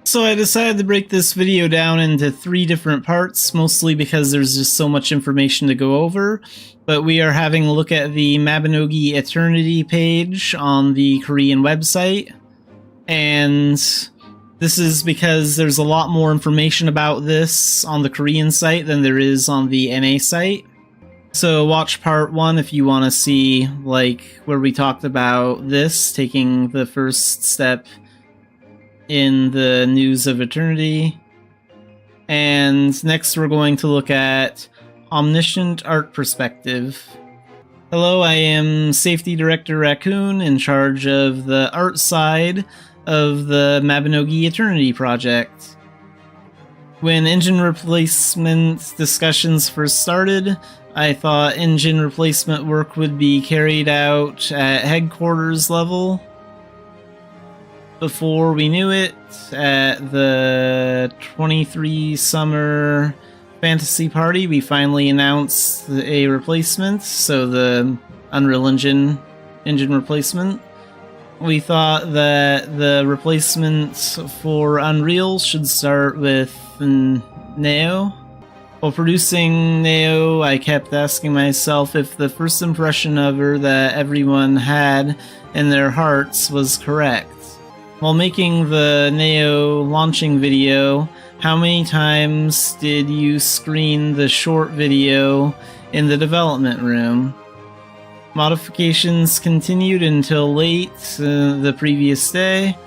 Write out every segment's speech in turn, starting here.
So I decided to break this video down into 3 different parts, mostly because there's just so much information to go over. But we are having a look at the Mabinogi Eternity page on the Korean website. And this is because there's a lot more information about this on the Korean site than there is on the NA site. So watch part 1 if you want to see where we talked about this, taking the first step in the news of Eternity. And next we're going to look at Omniscient Art Perspective. Hello, I am Safety Director Raccoon, in charge of the art side of the Mabinogi Eternity project. When engine replacement discussions first started, I thought engine replacement work would be carried out at headquarters level. Before we knew it, at the 23 Summer Fantasy Party, we finally announced a replacement, so the Unreal Engine replacement. We thought that the replacement for Unreal should start with Neo. While producing Neo, I kept asking myself if the first impression of her that everyone had in their hearts was correct. While making the Neo launching video, how many times did you screen the short video in the development room? Modifications continued until late the previous day,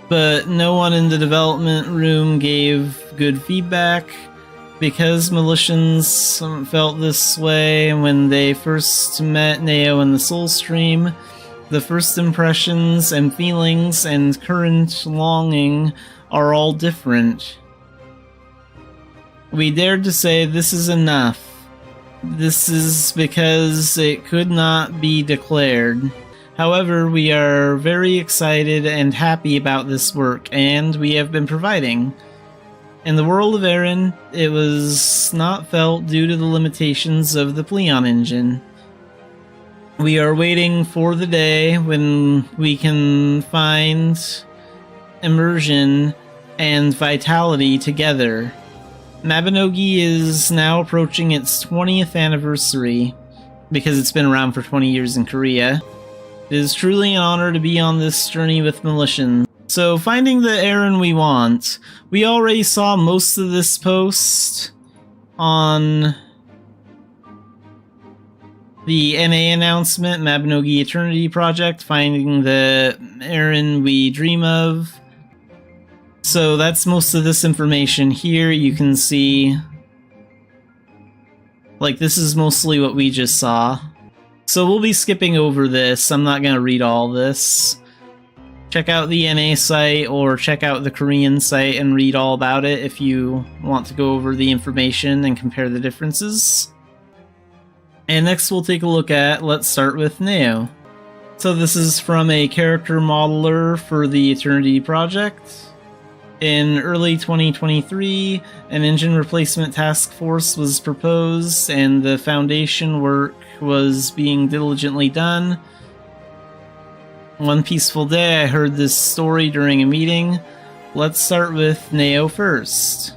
but no one in the development room gave good feedback. Because Militians felt this way when they first met Neo in the Soul Stream, the first impressions and feelings and current longing are all different. We dared to say this is enough. This is because it could not be declared. However, we are very excited and happy about this work, and we have been providing. In the world of Eren, it was not felt due to the limitations of the Pleon engine. We are waiting for the day when we can find immersion and vitality together. Mabinogi is now approaching its 20th anniversary, because it's been around for 20 years in Korea. It is truly an honor to be on this journey with Militians. So, finding the Eren we want. We already saw most of this post on the NA announcement, Mabinogi Eternity Project, finding the Eren we dream of. So that's most of this information here. You can see, this is mostly what we just saw. So we'll be skipping over this. I'm not going to read all this. Check out the NA site or check out the Korean site and read all about it if you want to go over the information and compare the differences. And next we'll take a look at, let's start with Neo. So this is from a character modeler for the Eternity project. In early 2023, an engine replacement task force was proposed and the foundation work was being diligently done. One peaceful day I heard this story during a meeting. Let's start with Neo first.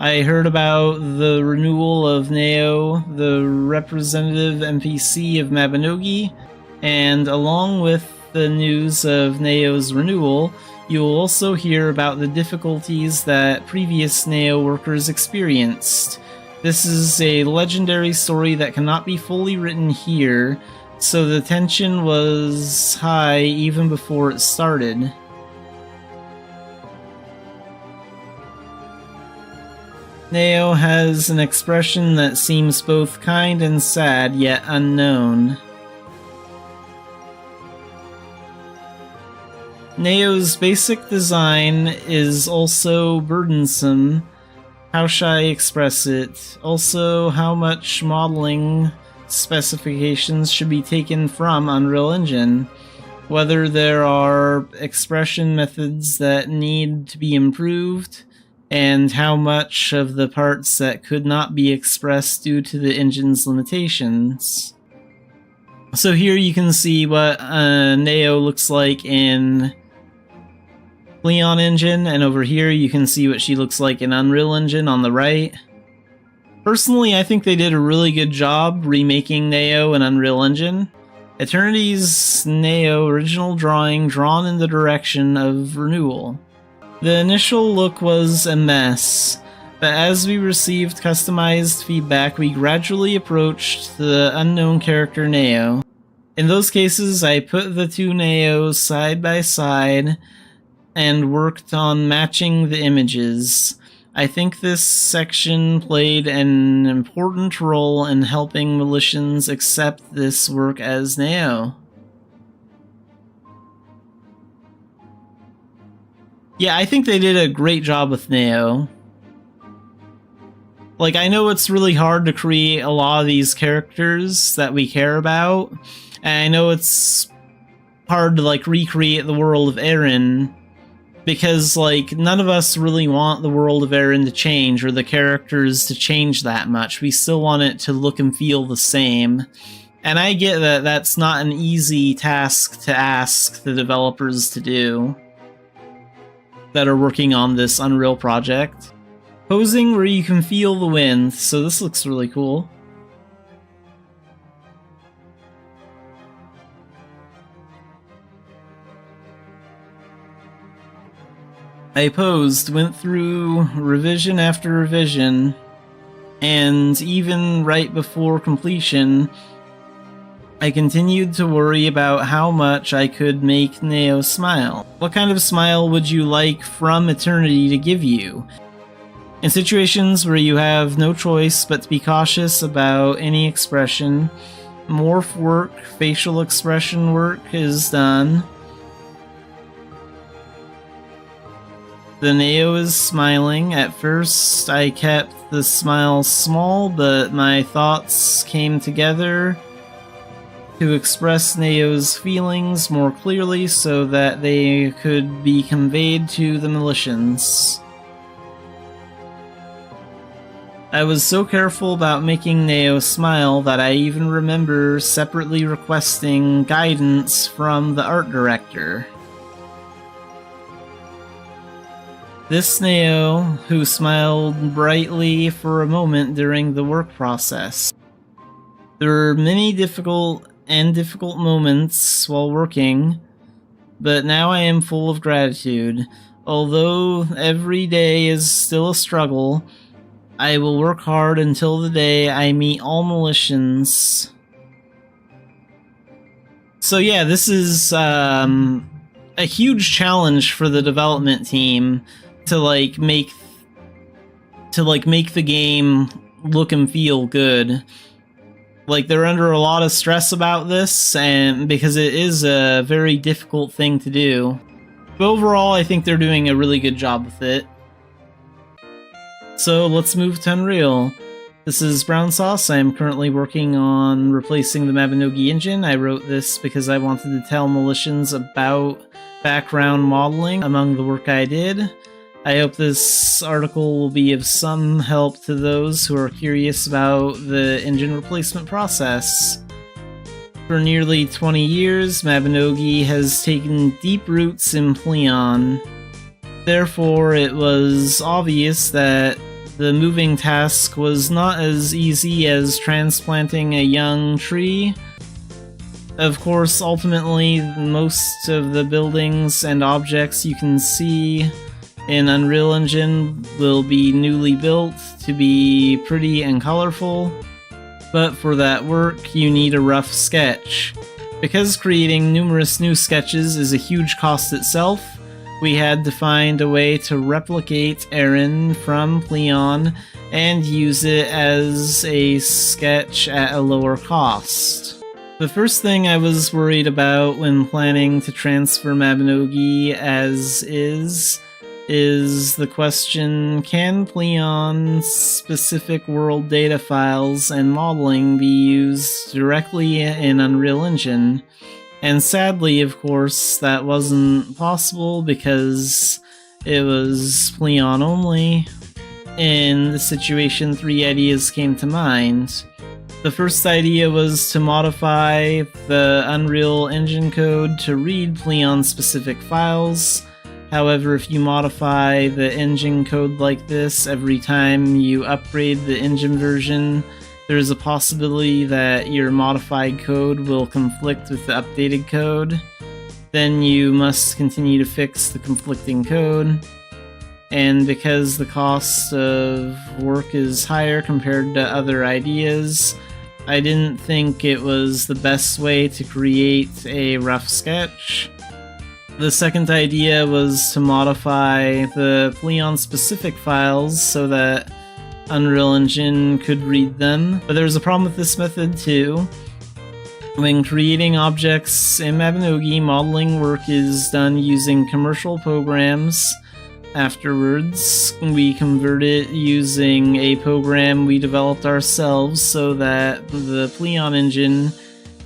I heard about the renewal of Neo, the representative NPC of Mabinogi, and along with the news of Neo's renewal, you will also hear about the difficulties that previous Neo workers experienced. This is a legendary story that cannot be fully written here, so the tension was high even before it started. Neo has an expression that seems both kind and sad, yet unknown. Neo's basic design is also burdensome. How shall I express it? Also, how much modeling specifications should be taken from Unreal Engine? Whether there are expression methods that need to be improved, and how much of the parts that could not be expressed due to the engine's limitations. So here you can see what Neo looks like in Leon Engine, and over here you can see what she looks like in Unreal Engine on the right. Personally, I think they did a really good job remaking Neo in Unreal Engine. Eternity's Neo original drawing drawn in the direction of renewal. The initial look was a mess, but as we received customized feedback, we gradually approached the unknown character Neo. In those cases, I put the two Neos side by side and worked on matching the images. I think this section played an important role in helping Militians accept this work as Neo. Yeah, I think they did a great job with Neo. Like, I know it's really hard to create a lot of these characters that we care about, and I know it's hard to, like, recreate the world of Eren, because, like, none of us really want the world of Eren to change, or the characters to change that much. We still want it to look and feel the same. And I get that that's not an easy task to ask the developers to do that are working on this Unreal project. Posing where you can feel the wind, so this looks really cool. I posed, went through revision after revision, and even right before completion, I continued to worry about how much I could make Neo smile. What kind of smile would you like from Eternity to give you? In situations where you have no choice but to be cautious about any expression, morph work, facial expression work is done. The Neo is smiling. At first, I kept the smile small, but my thoughts came together to express Neo's feelings more clearly so that they could be conveyed to the Militians. I was so careful about making Neo smile that I even remember separately requesting guidance from the art director. This Neo, who smiled brightly for a moment during the work process. There were many difficult moments while working, but now I am full of gratitude. Although every day is still a struggle, I will work hard until the day I meet all Militians. So yeah, this is a huge challenge for the development team to make the game look and feel good. Like, they're under a lot of stress about this, and because it is a very difficult thing to do. But overall, I think they're doing a really good job with it. So let's move to Unreal. This is Brown Sauce. I am currently working on replacing the Mabinogi engine. I wrote this because I wanted to tell Militians about background modeling among the work I did. I hope this article will be of some help to those who are curious about the engine replacement process. For nearly 20 years, Mabinogi has taken deep roots in Pleon. Therefore, it was obvious that the moving task was not as easy as transplanting a young tree. Of course, ultimately, most of the buildings and objects you can see in Unreal Engine will be newly built to be pretty and colorful, but for that work you need a rough sketch. Because creating numerous new sketches is a huge cost itself, we had to find a way to replicate Eren from Pleon and use it as a sketch at a lower cost. The first thing I was worried about when planning to transfer Mabinogi as is the question, can Pleon's specific world data files and modeling be used directly in Unreal Engine? And sadly, of course, that wasn't possible because it was Pleon only. In the situation, 3 ideas came to mind. The first idea was to modify the Unreal Engine code to read Pleon-specific files. However, if you modify the engine code like this every time you upgrade the engine version, there's a possibility that your modified code will conflict with the updated code. Then you must continue to fix the conflicting code. And because the cost of work is higher compared to other ideas, I didn't think it was the best way to create a rough sketch. The second idea was to modify the Pleon-specific files so that Unreal Engine could read them, but there was a problem with this method too. When creating objects in Mabinogi, modeling work is done using commercial programs. Afterwards, we convert it using a program we developed ourselves so that the Pleon engine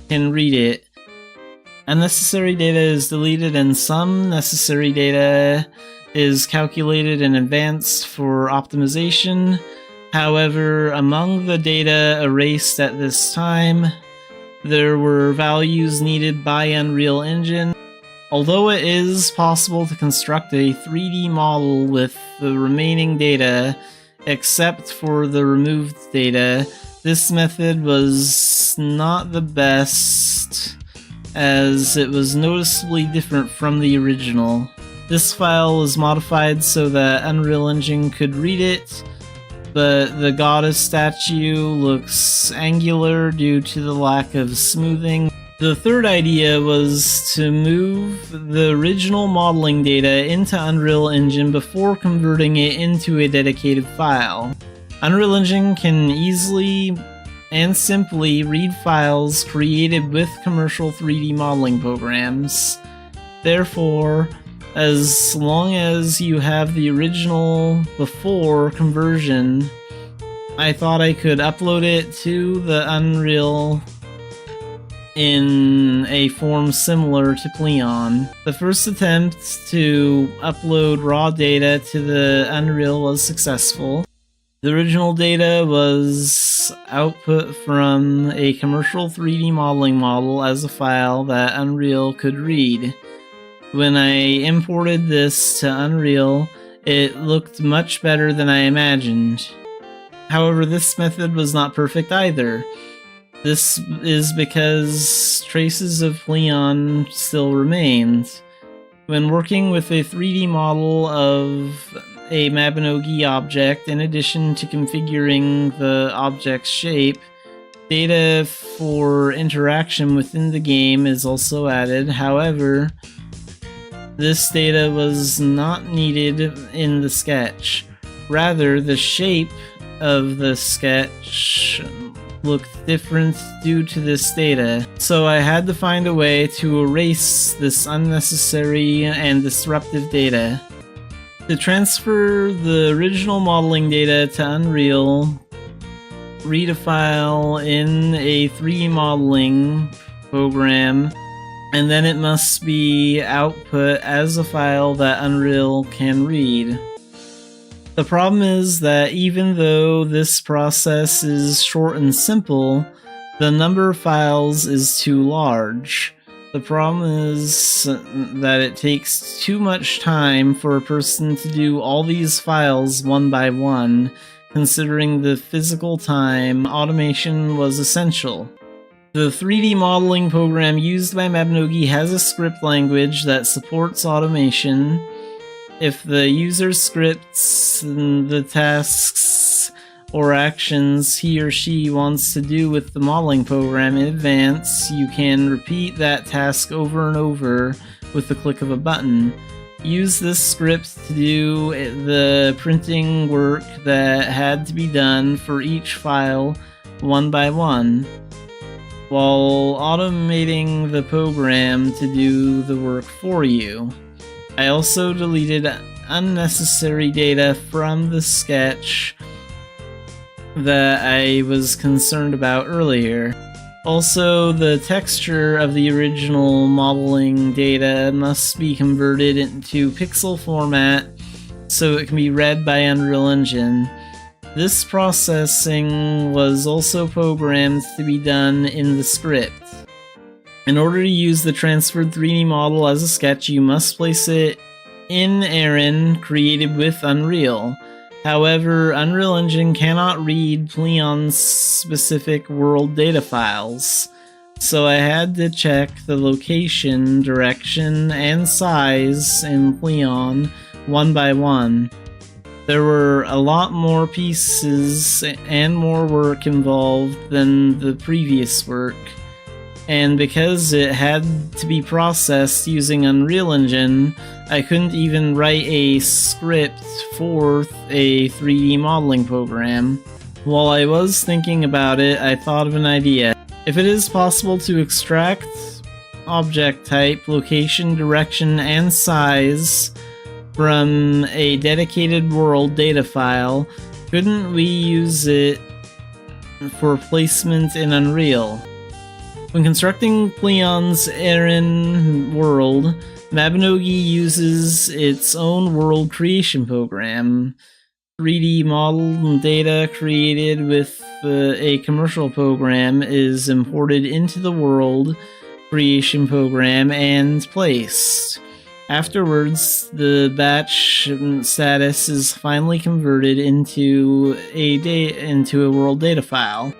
can read it. Unnecessary data is deleted and some necessary data is calculated in advance for optimization. However, among the data erased at this time, there were values needed by Unreal Engine. Although it is possible to construct a 3D model with the remaining data, except for the removed data, this method was not the best, as it was noticeably different from the original. This file was modified so that Unreal Engine could read it, but the goddess statue looks angular due to the lack of smoothing. The third idea was to move the original modeling data into Unreal Engine before converting it into a dedicated file. Unreal Engine can easily and simply read files created with commercial 3D modeling programs. Therefore, as long as you have the original before conversion, I thought I could upload it to the Unreal in a form similar to Pleon. The first attempt to upload raw data to the Unreal was successful. The original data was output from a commercial 3D modeling model as a file that Unreal could read. When I imported this to Unreal, it looked much better than I imagined. However, this method was not perfect either. This is because traces of Pleon still remained. When working with a 3D model of a Mabinogi object, in addition to configuring the object's shape, data for interaction within the game is also added. However, this data was not needed in the sketch. Rather, the shape of the sketch looked different due to this data, so I had to find a way to erase this unnecessary and disruptive data. To transfer the original modeling data to Unreal, read a file in a 3D modeling program, and then it must be output as a file that Unreal can read. The problem is that even though this process is short and simple, the number of files is too large. The problem is that it takes too much time for a person to do all these files one by one. Considering the physical time, automation was essential. The 3D modeling program used by Mabinogi has a script language that supports automation. If the user scripts the tasks or actions he or she wants to do with the modeling program in advance, you can repeat that task over and over with the click of a button. Use this script to do the printing work that had to be done for each file one by one, while automating the program to do the work for you. I also deleted unnecessary data from the sketch that I was concerned about earlier. Also, the texture of the original modeling data must be converted into pixel format so it can be read by Unreal Engine. This processing was also programmed to be done in the script. In order to use the transferred 3D model as a sketch, you must place it in Aaron, created with Unreal. However, Unreal Engine cannot read Pleon's specific world data files, so I had to check the location, direction, and size in Pleon one by one. There were a lot more pieces and more work involved than the previous work, and because it had to be processed using Unreal Engine, I couldn't even write a script for a 3D modeling program. While I was thinking about it, I thought of an idea. If it is possible to extract object type, location, direction, and size from a dedicated world data file, couldn't we use it for placement in Unreal? When constructing Pleon's Aaron world, Mabinogi uses its own world creation program. 3D model data created with a commercial program is imported into the world creation program and placed. Afterwards, the batch status is finally converted into a world data file.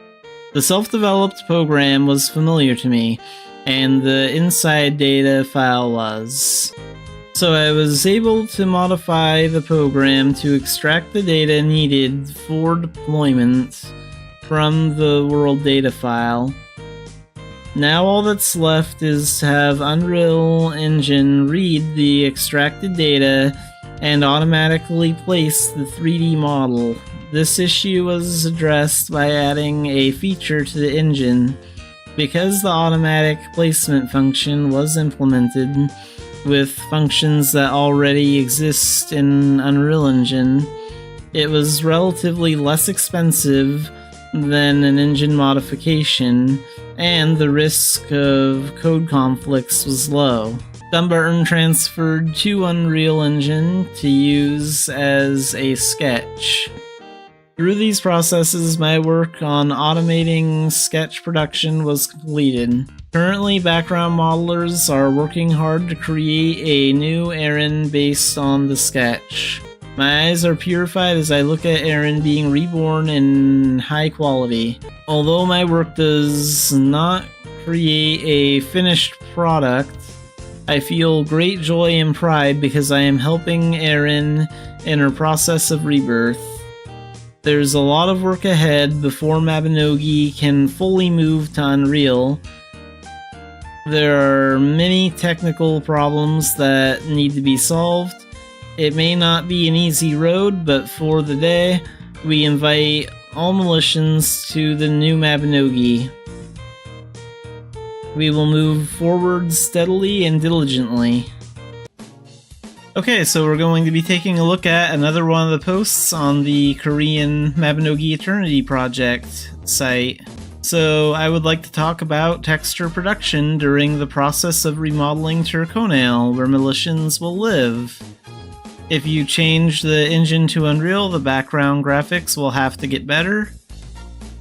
The self-developed program was familiar to me, and the inside data file was. So I was able to modify the program to extract the data needed for deployment from the world data file. Now all that's left is to have Unreal Engine read the extracted data and automatically place the 3D model. This issue was addressed by adding a feature to the engine. Because the automatic placement function was implemented with functions that already exist in Unreal Engine, it was relatively less expensive than an engine modification, and the risk of code conflicts was low. Dumbarton transferred to Unreal Engine to use as a sketch. Through these processes, my work on automating sketch production was completed. Currently, background modelers are working hard to create a new Aaron based on the sketch. My eyes are purified as I look at Aaron being reborn in high quality. Although my work does not create a finished product, I feel great joy and pride because I am helping Aaron in her process of rebirth. There's a lot of work ahead before Mabinogi can fully move to Unreal. There are many technical problems that need to be solved. It may not be an easy road, but for the day, we invite all Militians to the new Mabinogi. We will move forward steadily and diligently. Okay, so we're going to be taking a look at another one of the posts on the Korean Mabinogi Eternity Project site. So I would like to talk about texture production during the process of remodeling Turconail, where Militians will live. If you change the engine to Unreal, the background graphics will have to get better.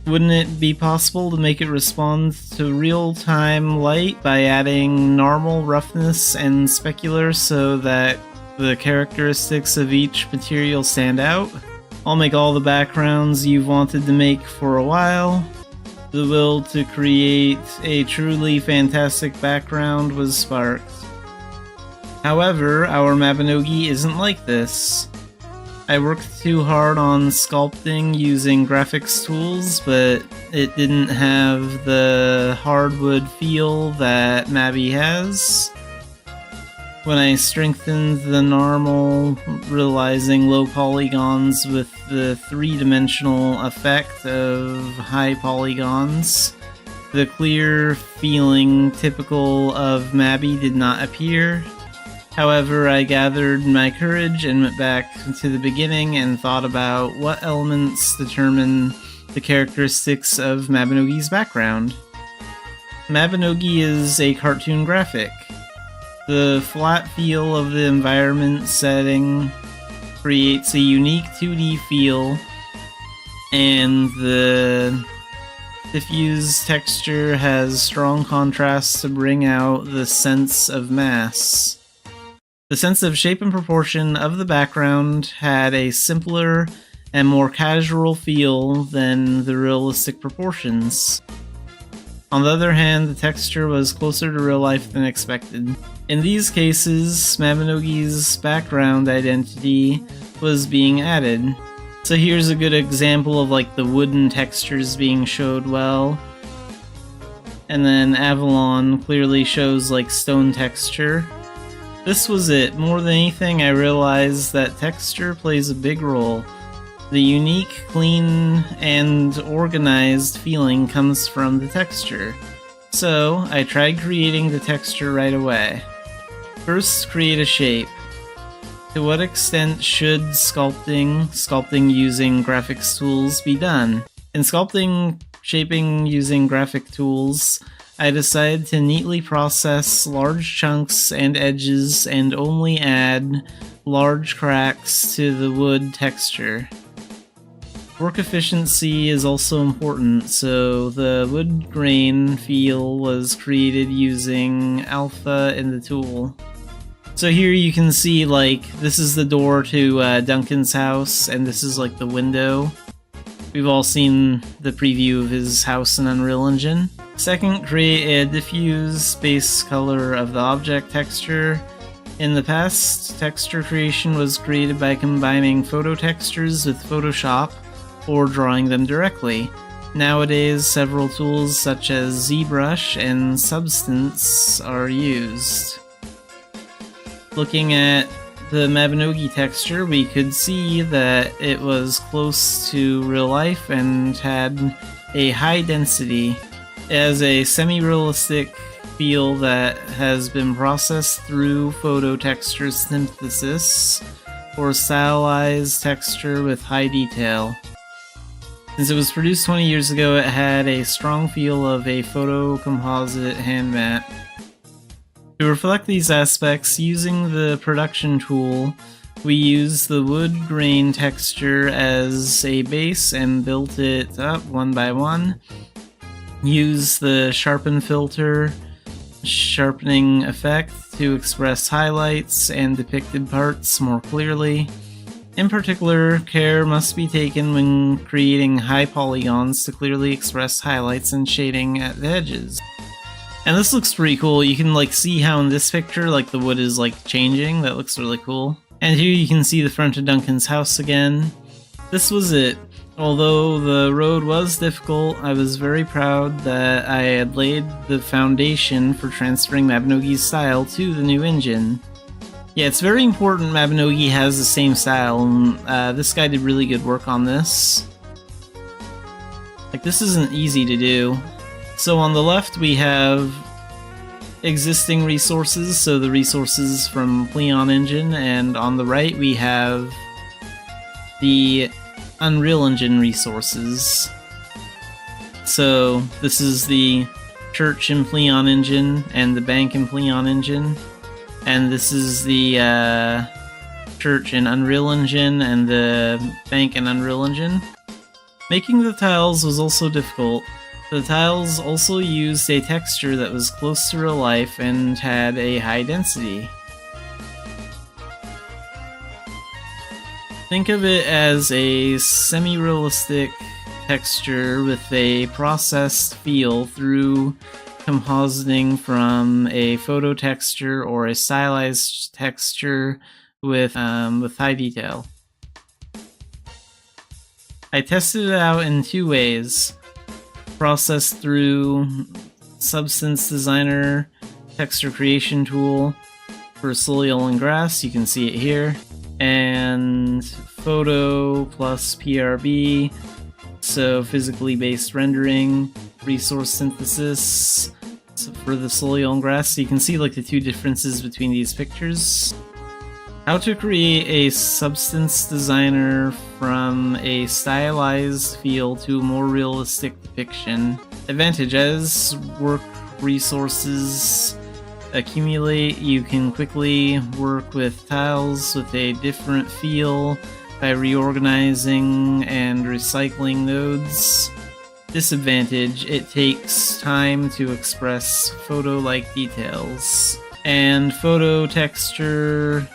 Wouldn't it be possible to make it respond to real-time light by adding normal, roughness, and specular so that the characteristics of each material stand out? I'll make all the backgrounds you've wanted to make for a while. The will to create a truly fantastic background was sparked. However, our Mabinogi isn't like this. I worked too hard on sculpting using graphics tools, but it didn't have the hardwood feel that Mabi has. When I strengthened the normal, realizing low polygons with the three-dimensional effect of high polygons, the clear feeling typical of Mabi did not appear. However, I gathered my courage and went back to the beginning and thought about what elements determine the characteristics of Mabinogi's background. Mabinogi is a cartoon graphic. The flat feel of the environment setting creates a unique 2D feel and the diffuse texture has strong contrast to bring out the sense of mass. The sense of shape and proportion of the background had a simpler and more casual feel than the realistic proportions. On the other hand, the texture was closer to real life than expected. In these cases, Mabinogi's background identity was being added. So here's a good example of like the wooden textures being showed well. And then Avalon clearly shows like stone texture. This was it. More than anything, I realized that texture plays a big role. The unique, clean, and organized feeling comes from the texture. So, I tried creating the texture right away. First, create a shape. To what extent should sculpting using graphics tools be done? In sculpting shaping using graphic tools, I decided to neatly process large chunks and edges and only add large cracks to the wood texture. Work efficiency is also important, so the wood grain feel was created using alpha in the tool. So here you can see, like, this is the door to Duncan's house, and this is like the window. We've all seen the preview of his house in Unreal Engine. Second, create a diffuse base color of the object texture. In the past, texture creation was created by combining photo textures with Photoshop or drawing them directly. Nowadays, several tools such as ZBrush and Substance are used. Looking at the Mabinogi texture, we could see that it was close to real life and had a high density. It has a semi-realistic feel that has been processed through photo texture synthesis or stylized texture with high detail. Since it was produced 20 years ago, it had a strong feel of a photo composite hand mat. To reflect these aspects, using the production tool, we used the wood grain texture as a base and built it up one by one. Use the sharpen filter sharpening effect to express highlights and depicted parts more clearly. In particular, care must be taken when creating high polygons to clearly express highlights and shading at the edges. And this looks pretty cool. You can like see how in this picture like the wood is like changing. That looks really cool. And here you can see the front of Duncan's house again. This was it. Although the road was difficult, I was very proud that I had laid the foundation for transferring Mabinogi's style to the new engine. Yeah, it's very important Mabinogi has the same style, and this guy did really good work on this. Like, this isn't easy to do. So on the left we have existing resources, so the resources from Pleon Engine, and on the right we have the Unreal Engine resources. So this is the church in Pleon Engine and the bank in Pleon Engine. And this is the church in Unreal Engine and the bank in Unreal Engine. Making the tiles was also difficult. The tiles also used a texture that was close to real life and had a high density. Think of it as a semi-realistic texture with a processed feel through compositing from a photo texture or a stylized texture with high detail. I tested it out in two ways. Processed through Substance Designer texture creation tool for soil and grass, you can see it here, and photo plus PRB, so physically based rendering, resource synthesis for the soil and grass. So you can see like the two differences between these pictures. How to create a Substance Designer from a stylized feel to a more realistic depiction. Advantage: as work resources accumulate, you can quickly work with tiles with a different feel by reorganizing and recycling nodes. Disadvantage, it takes time to express photo-like details. And photo texture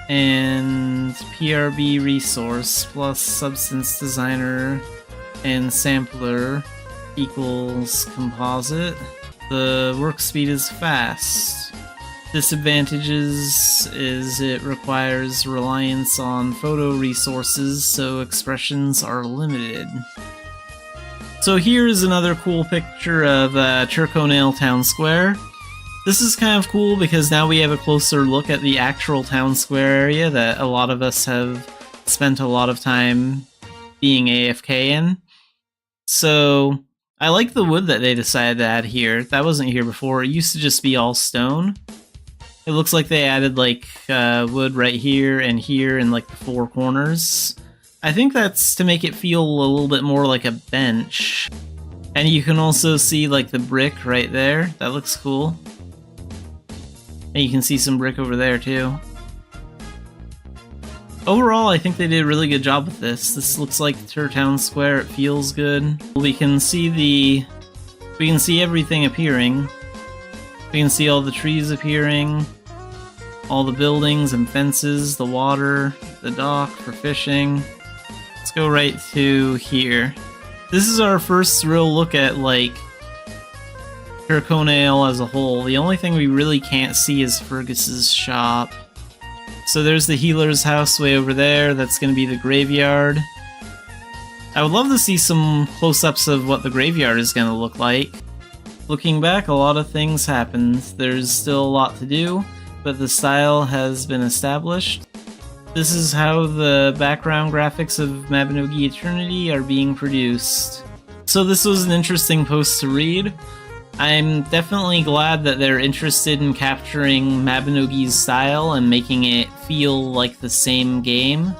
and PRB resource plus substance designer and sampler equals composite. The work speed is fast. Disadvantages is it requires reliance on photo resources, so expressions are limited. So here's another cool picture of Turconail Town Square. This is kind of cool because now we have a closer look at the actual town square area that a lot of us have spent a lot of time being AFK in. So I like the wood that they decided to add here. That wasn't here before. It used to just be all stone. It looks like they added like wood right here and like the four corners. I think that's to make it feel a little bit more like a bench. And you can also see like the brick right there. That looks cool. And you can see some brick over there too. Overall, I think they did a really good job with this. This looks like Town Square. It feels good. We can see everything appearing. We can see all the trees appearing, all the buildings and fences, the water, the dock for fishing. Let's go right to here. This is our first real look at like Turconail as a whole. The only thing we really can't see is Fergus's shop. So there's the healer's house way over there. That's going to be the graveyard. I would love to see some close-ups of what the graveyard is going to look like. Looking back, a lot of things happened. There's still a lot to do, but the style has been established. This is how the background graphics of Mabinogi Eternity are being produced. So this was an interesting post to read. I'm definitely glad that they're interested in capturing Mabinogi's style and making it feel like the same game.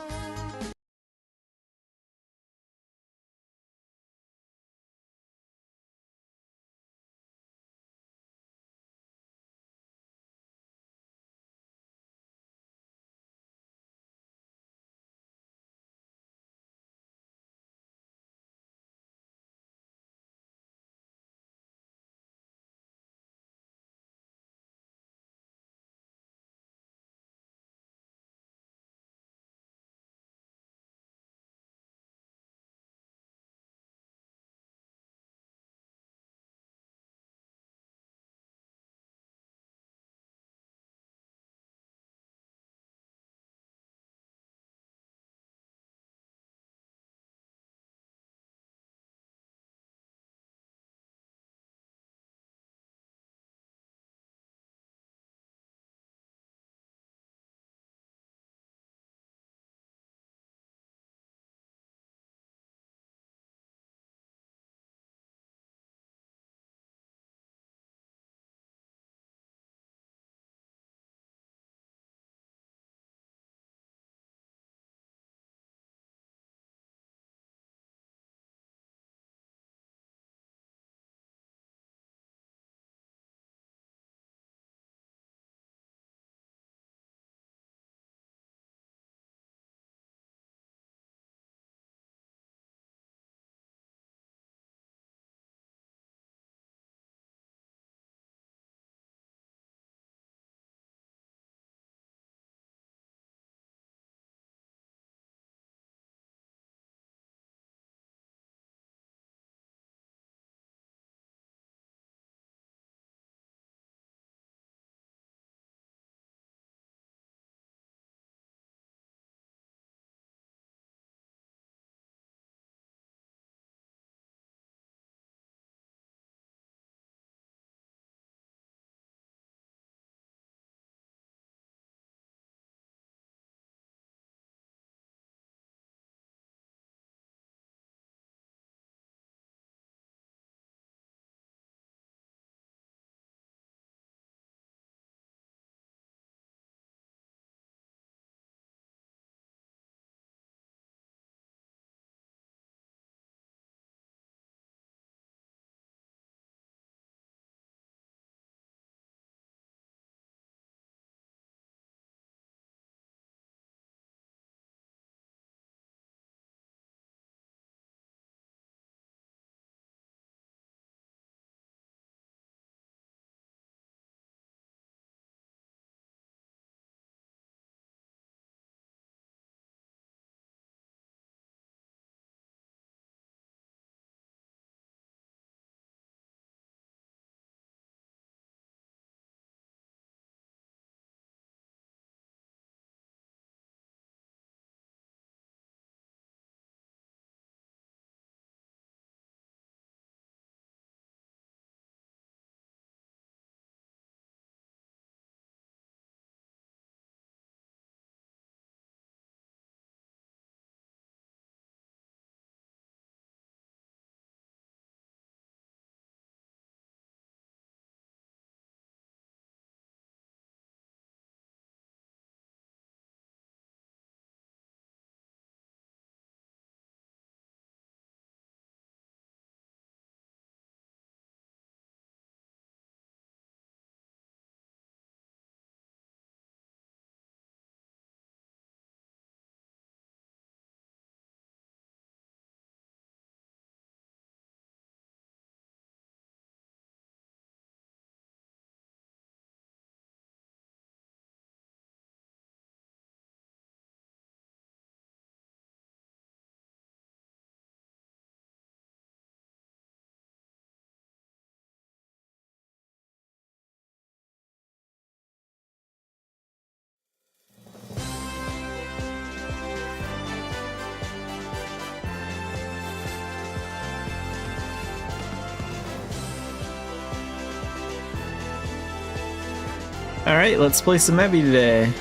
Alright, let's play some Mabby today.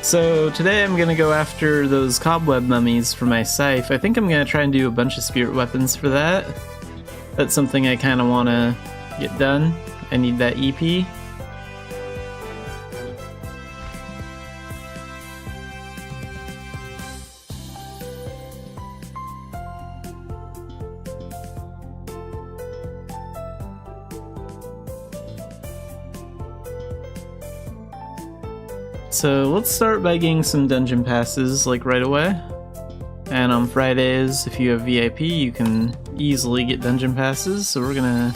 So today I'm gonna go after those cobweb mummies for my scythe. I think I'm gonna try and do a bunch of spirit weapons for that. That's something I kinda wanna get done. I need that EP. So let's start by getting some dungeon passes, like right away. And on Fridays, if you have VIP, you can easily get dungeon passes. So we're gonna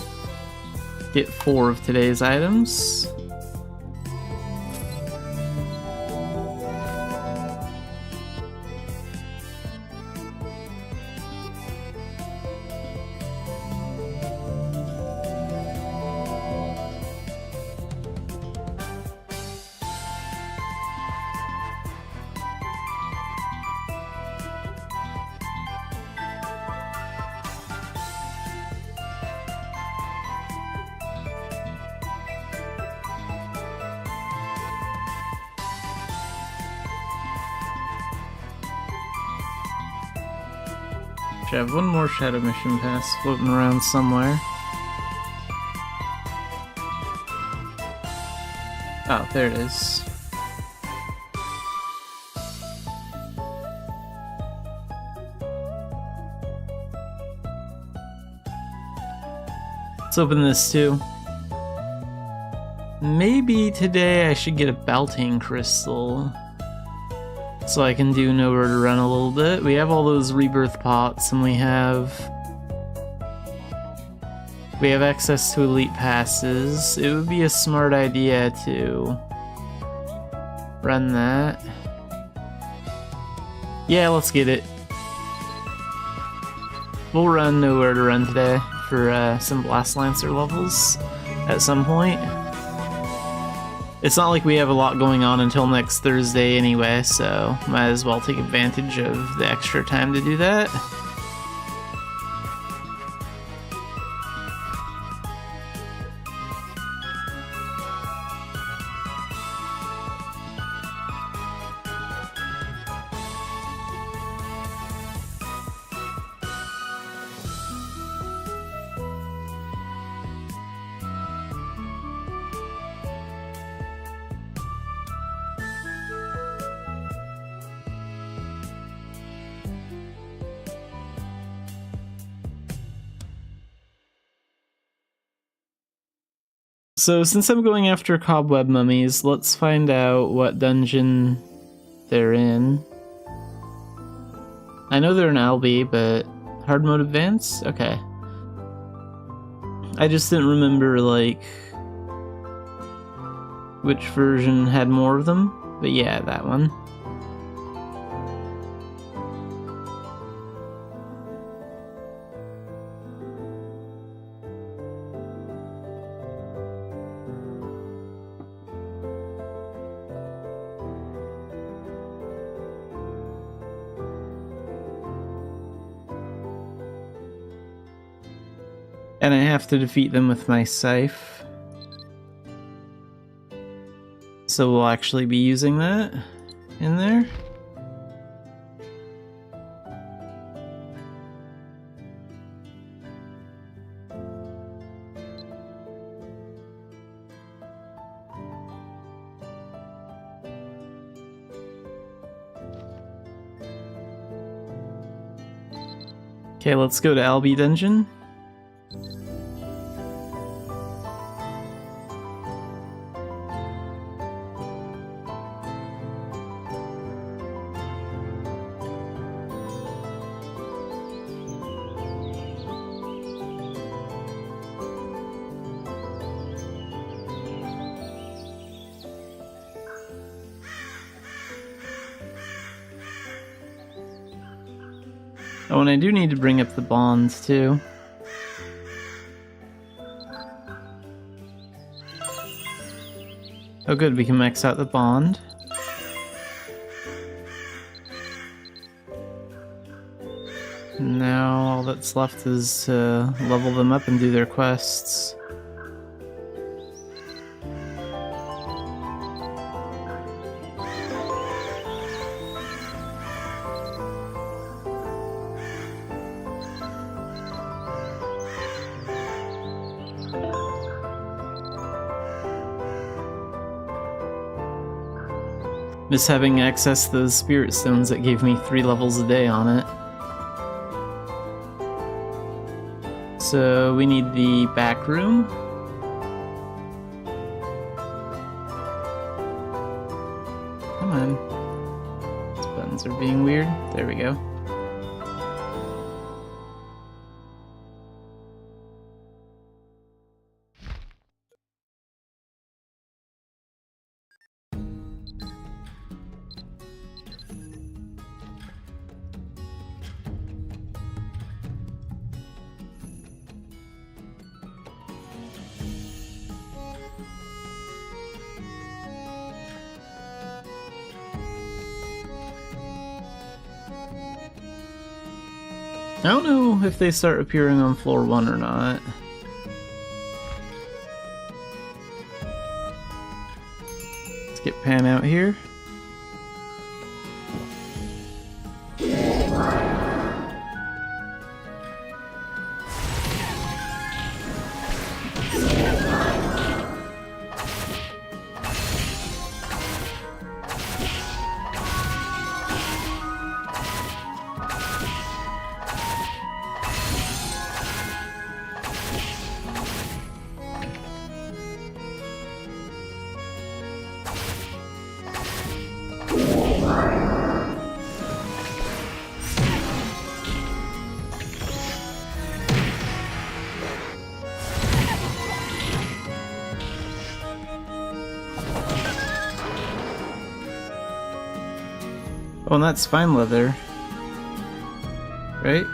get 4 of today's items. I have one more Shadow Mission pass floating around somewhere. Oh, there it is. Let's open this too. Maybe today I should get a Beltane Crystal, so I can do Nowhere to Run a little bit. We have all those rebirth pots, and we have access to elite passes. It would be a smart idea to run that. Yeah, let's get it. We'll run Nowhere to Run today for some Blast Lancer levels at some point. It's not like we have a lot going on until next Thursday anyway, so might as well take advantage of the extra time to do that. So since I'm going after cobweb mummies, let's find out what dungeon they're in. I know they're in Albi, but hard mode advance? Okay. I just didn't remember, like, which version had more of them, but yeah, that one. And I have to defeat them with my scythe. So we'll actually be using that in there. Okay, let's go to Albi Dungeon. Oh, and I do need to bring up the bonds, too. Oh good, we can max out the bond. Now all that's left is to level them up and do their quests. Miss having access to those spirit stones that gave me 3 levels a day on it. So we need the back room. Come on. These buttons are being weird. There we go. I don't know if they start appearing on floor 1 or not. Let's get Pan out here. Oh, and that's fine leather. Right?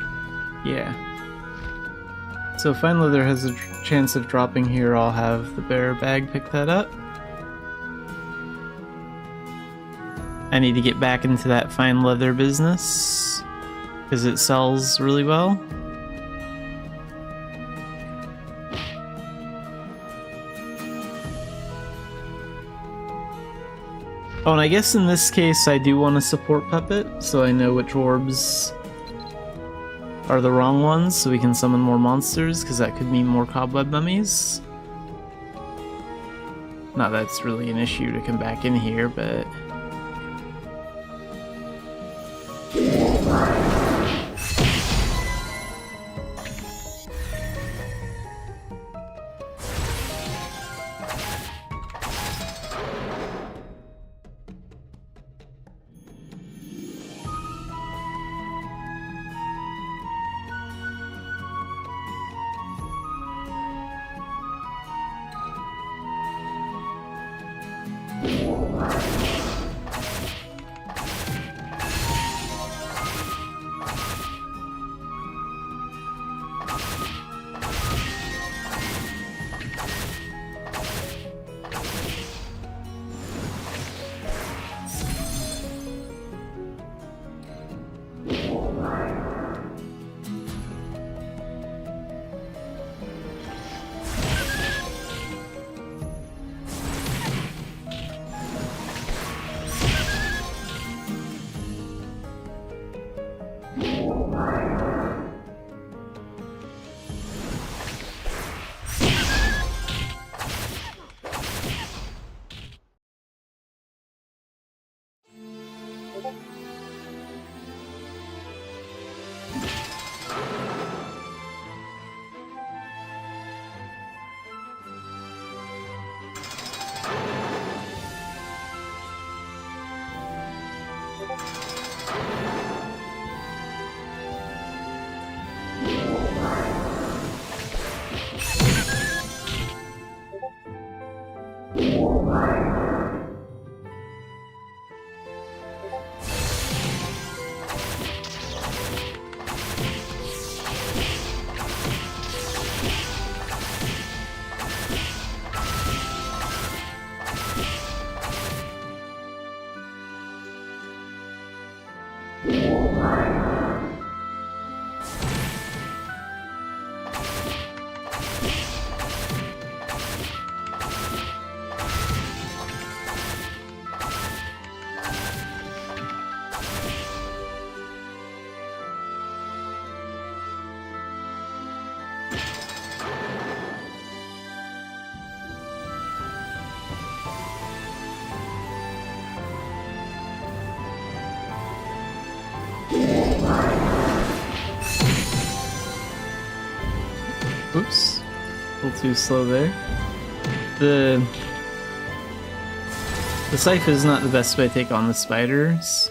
Yeah. So fine leather has a chance of dropping here. I'll have the bear bag pick that up. I need to get back into that fine leather business because it sells really well. Oh, and I guess in this case I do want to support Puppet, so I know which orbs are the wrong ones, so we can summon more monsters, because that could mean more cobweb mummies. Not that it's really an issue to come back in here, but... A little too slow there. The scythe is not the best way to take on the spiders.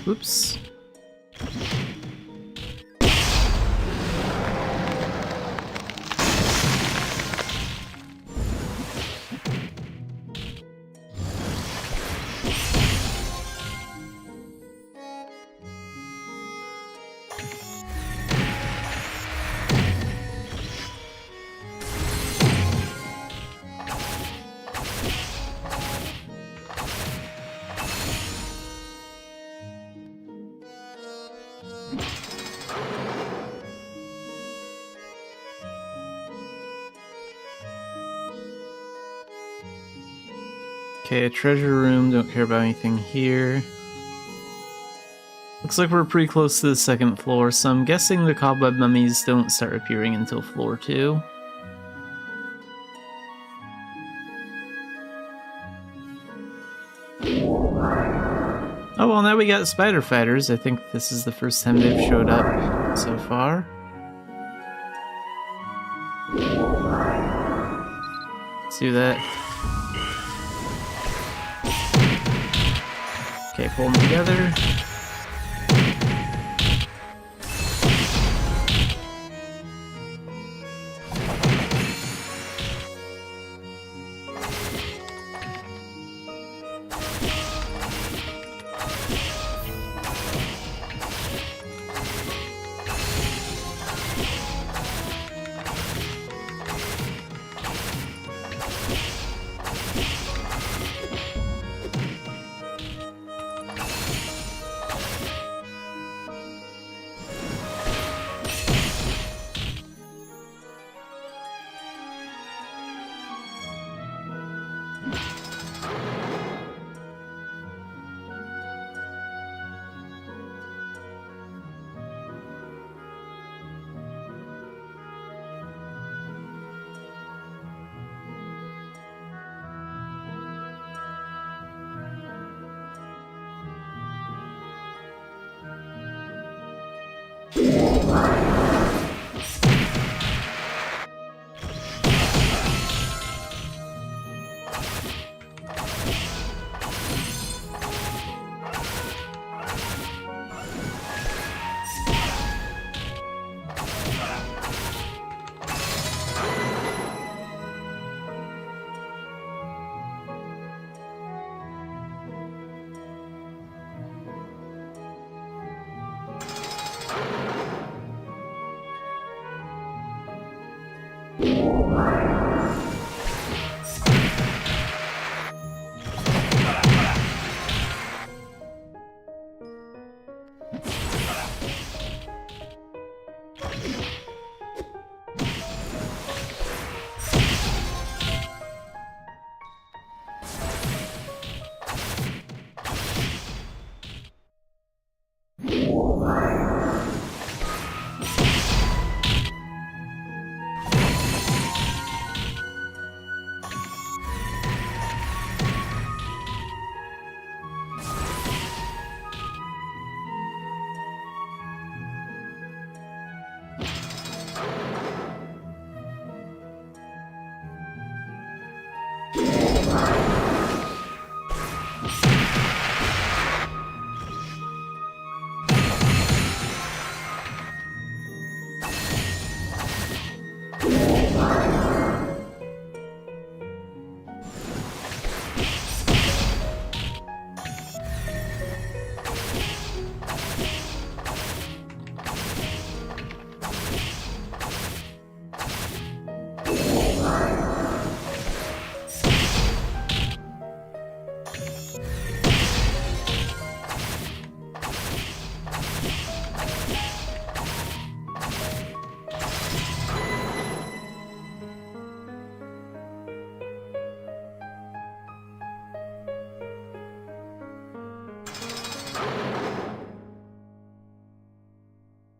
Oops. Okay, a treasure room, don't care about anything here. Looks like we're pretty close to the second floor, so I'm guessing the cobweb mummies don't start appearing until floor 2. Oh well, now we got spider fighters. I think this is the first time they've showed up so far. Let's do that. Okay, pull them together.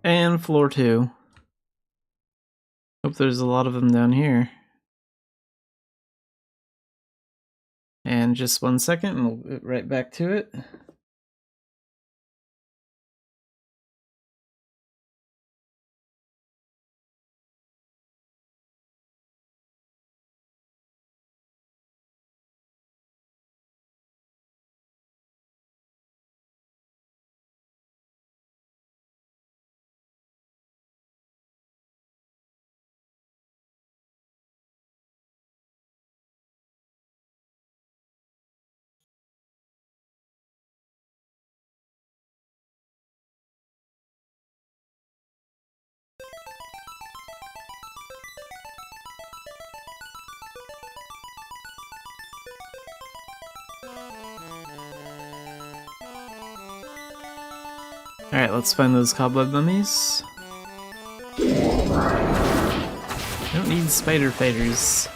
And floor 2. Hope there's a lot of them down here. And just 1 second, and we'll get right back to it. Alright, let's find those cobweb mummies. I don't need spider fighters.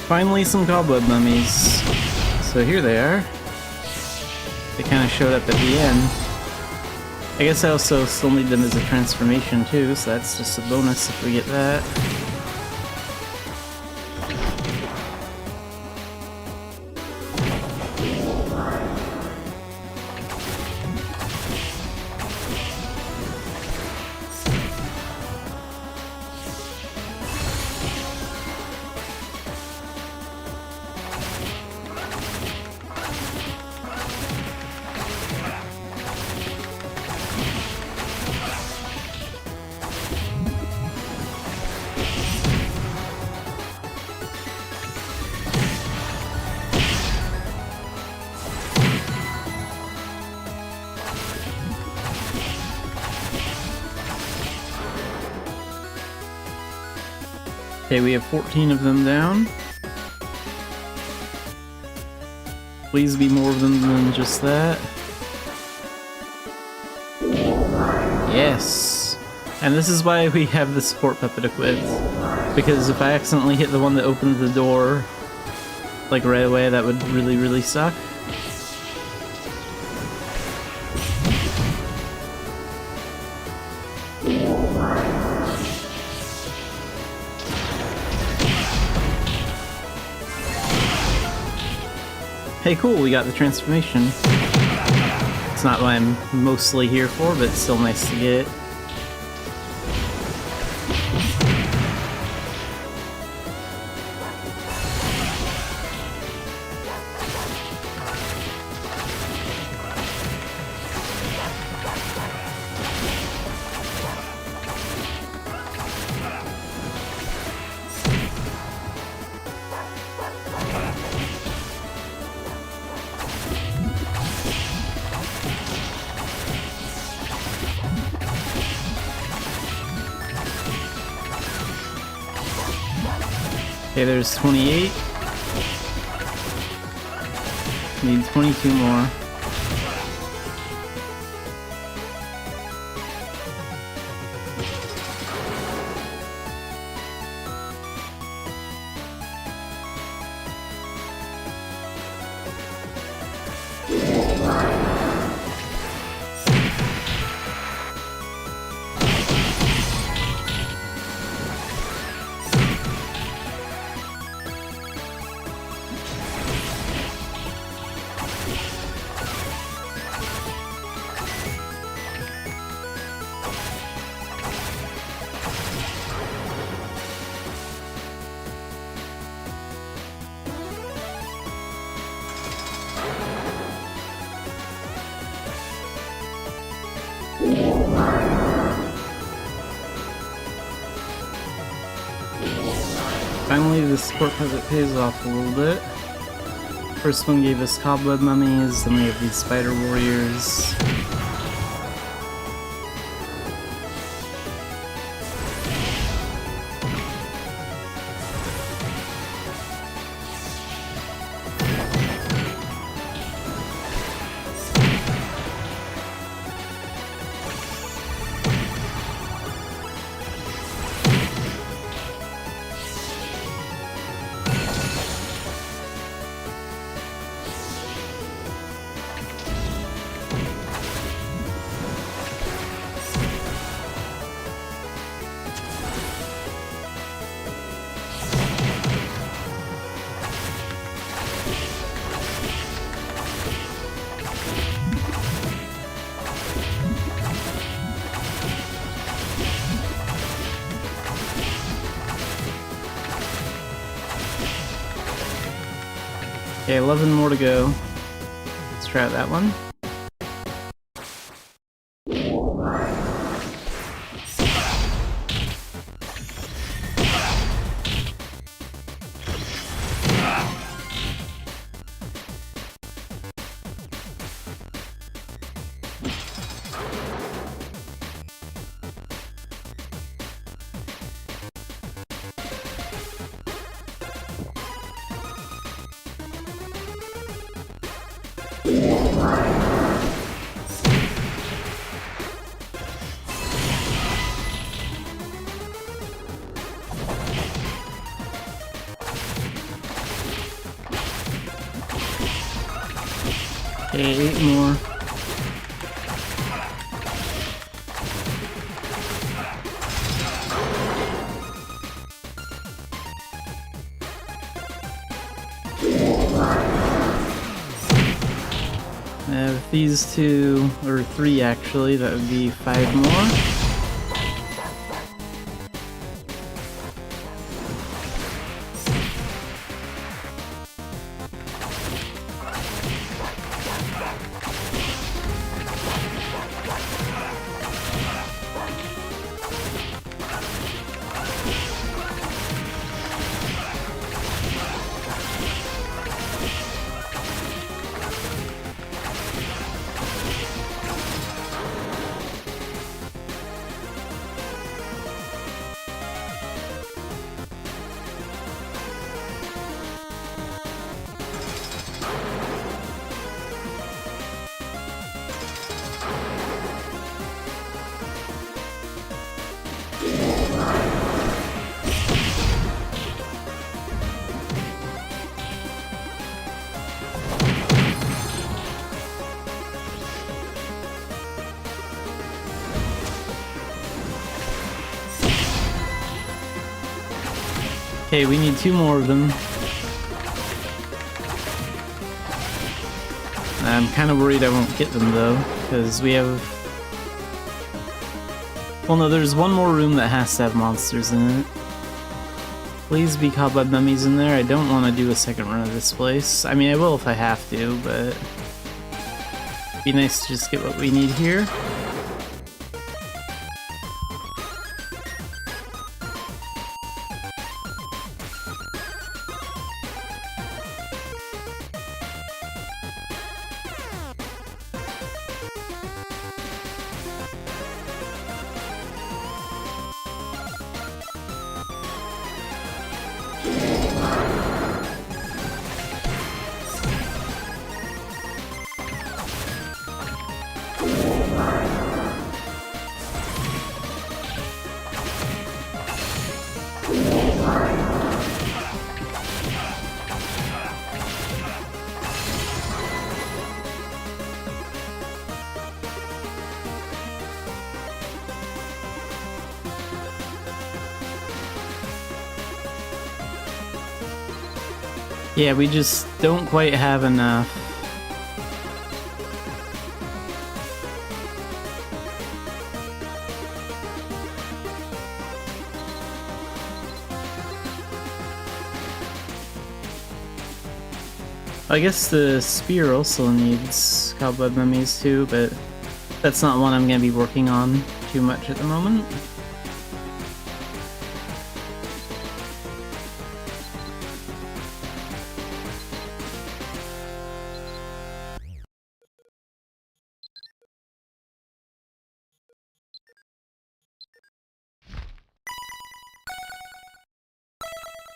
Finally some cobweb mummies. So here they are. They kind of showed up at the end. I guess I also still need them as a transformation too, so that's just a bonus if we get that. Okay, we have 14 of them down. Please be more of them than just that. Yes! And this is why we have the support puppet equipped. Because if I accidentally hit the one that opened the door, like right away, that would really, really suck. Hey, cool, we got the transformation. It's not what I'm mostly here for, but it's still nice to get it. Okay, there's 28. Need 22 more. Finally, this support puppet pays off a little bit. First one gave us cobweb mummies, then we have these spider warriors. Okay, 11 more to go. Let's try out that one. Okay, 8 more. If these 2, or 3 actually, that would be 5 more. Okay, we need 2 more of them. I'm kind of worried I won't get them though, because we have... Well, no, there's one more room that has to have monsters in it. Please be cobweb mummies in there. I don't want to do a second run of this place. I mean, I will if I have to, but... It'd be nice to just get what we need here. Yeah, we just don't quite have enough. I guess the spear also needs cobweb mummies too, but that's not one I'm going to be working on too much at the moment.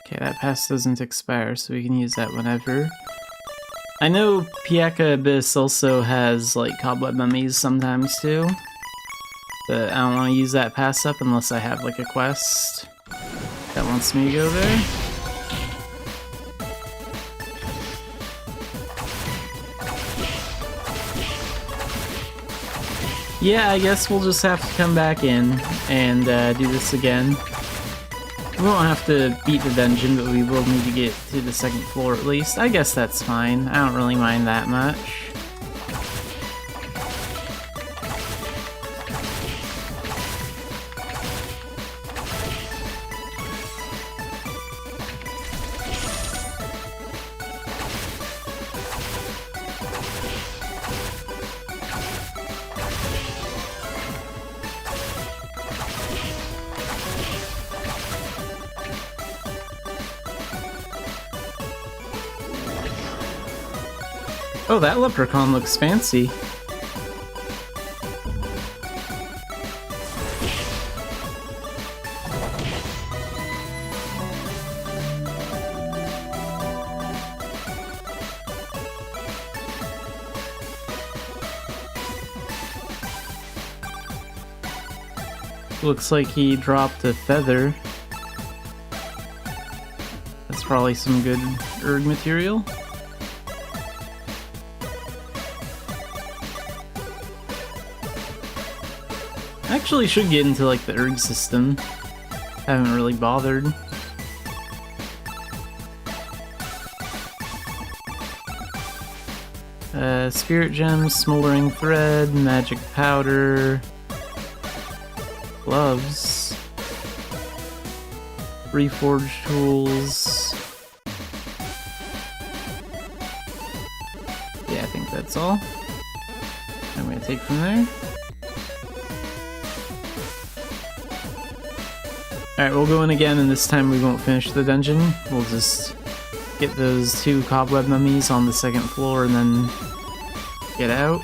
Okay, that pass doesn't expire, so we can use that whenever. I know Pieka Abyss also has, like, cobweb mummies sometimes, too. But I don't want to use that pass up unless I have, like, a quest that wants me to go there. Yeah, I guess we'll just have to come back in and do this again. We won't have to beat the dungeon, but we will need to get to the second floor at least. I guess that's fine. I don't really mind that much. Oh, that leprechaun looks fancy. Looks like he dropped a feather. That's probably some good erg material. Actually should get into like the erg system. Haven't really bothered. Spirit gems, smoldering thread, magic powder, gloves, reforged tools. Yeah, I think that's all. I'm gonna take from there. Alright, we'll go in again, and this time we won't finish the dungeon. We'll just get those 2 cobweb mummies on the second floor and then get out.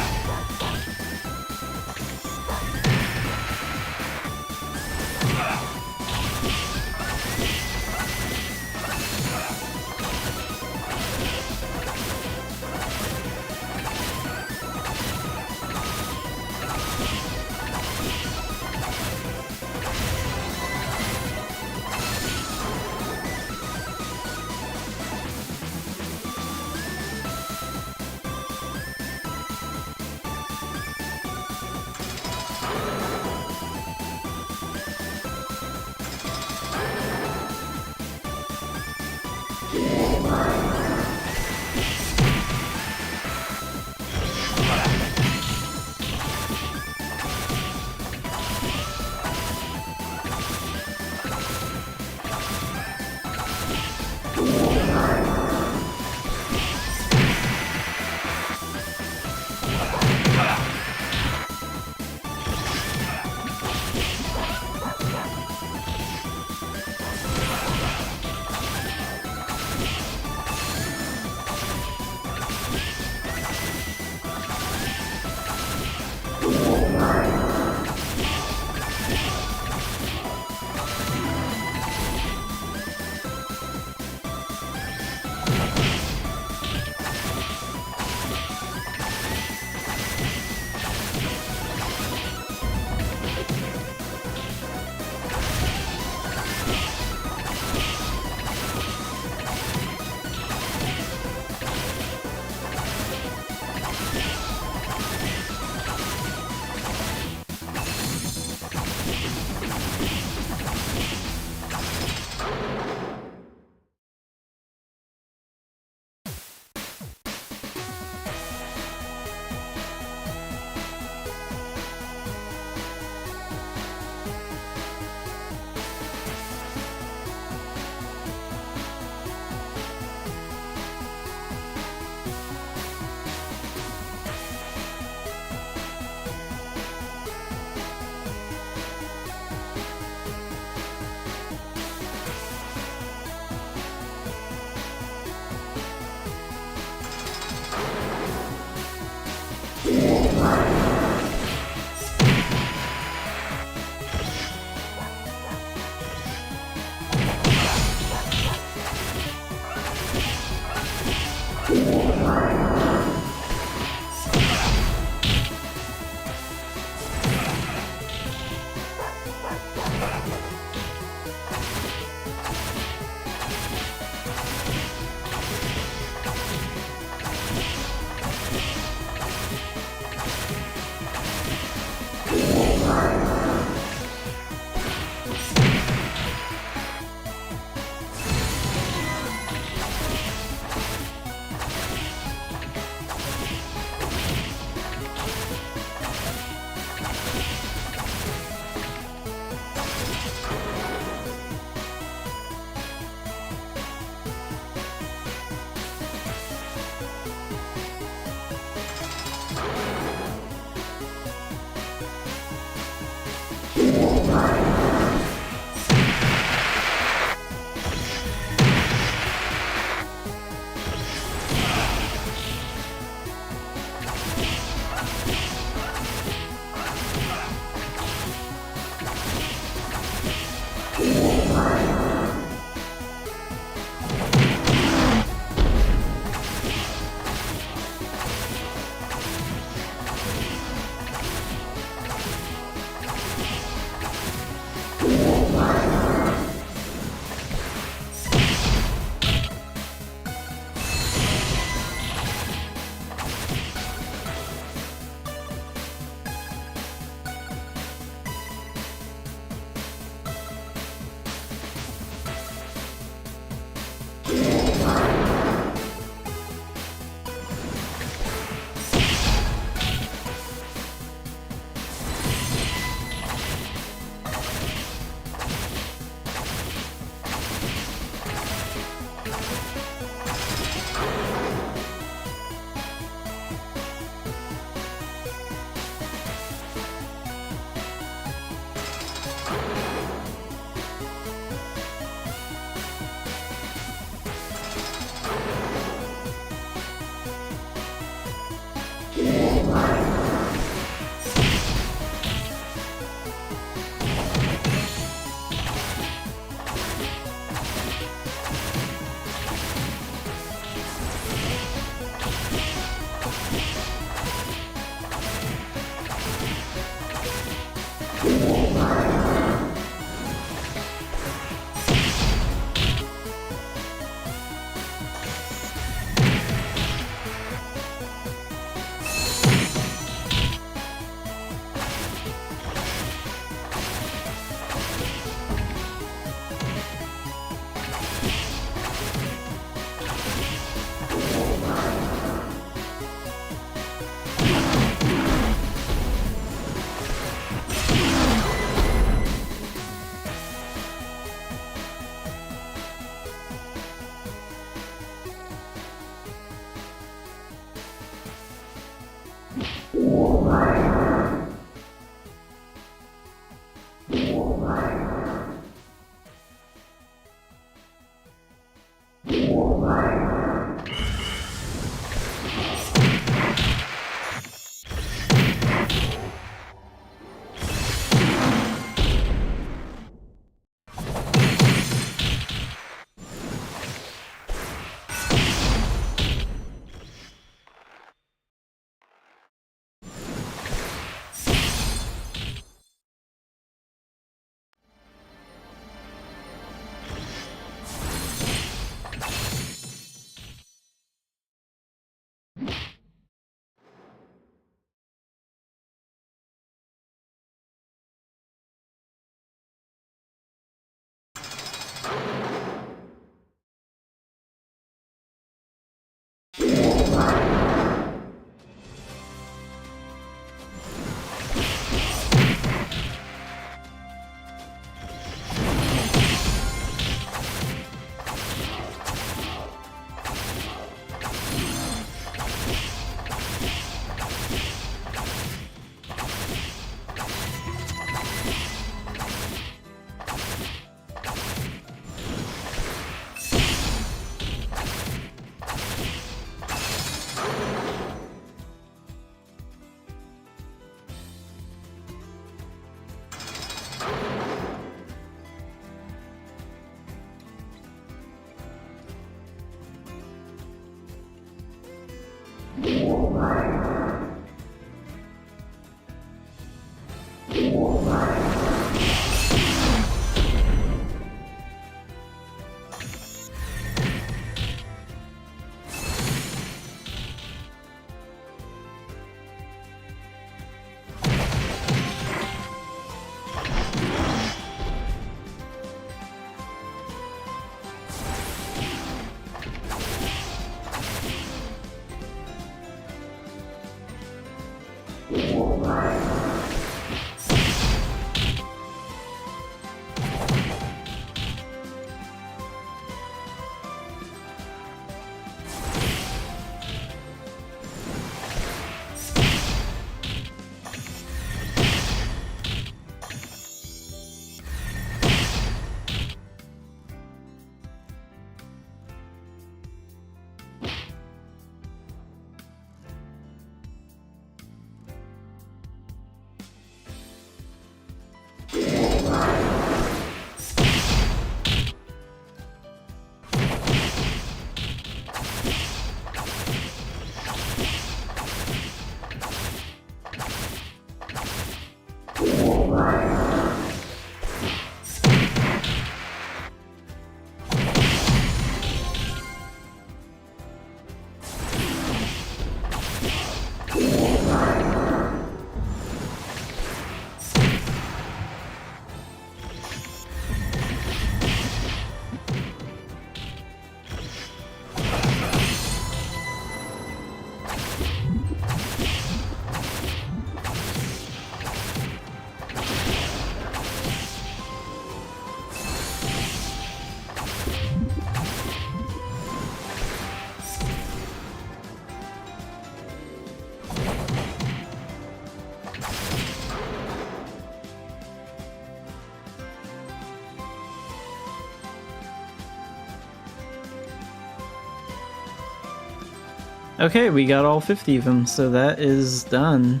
Okay, we got all 50 of them, so that is done.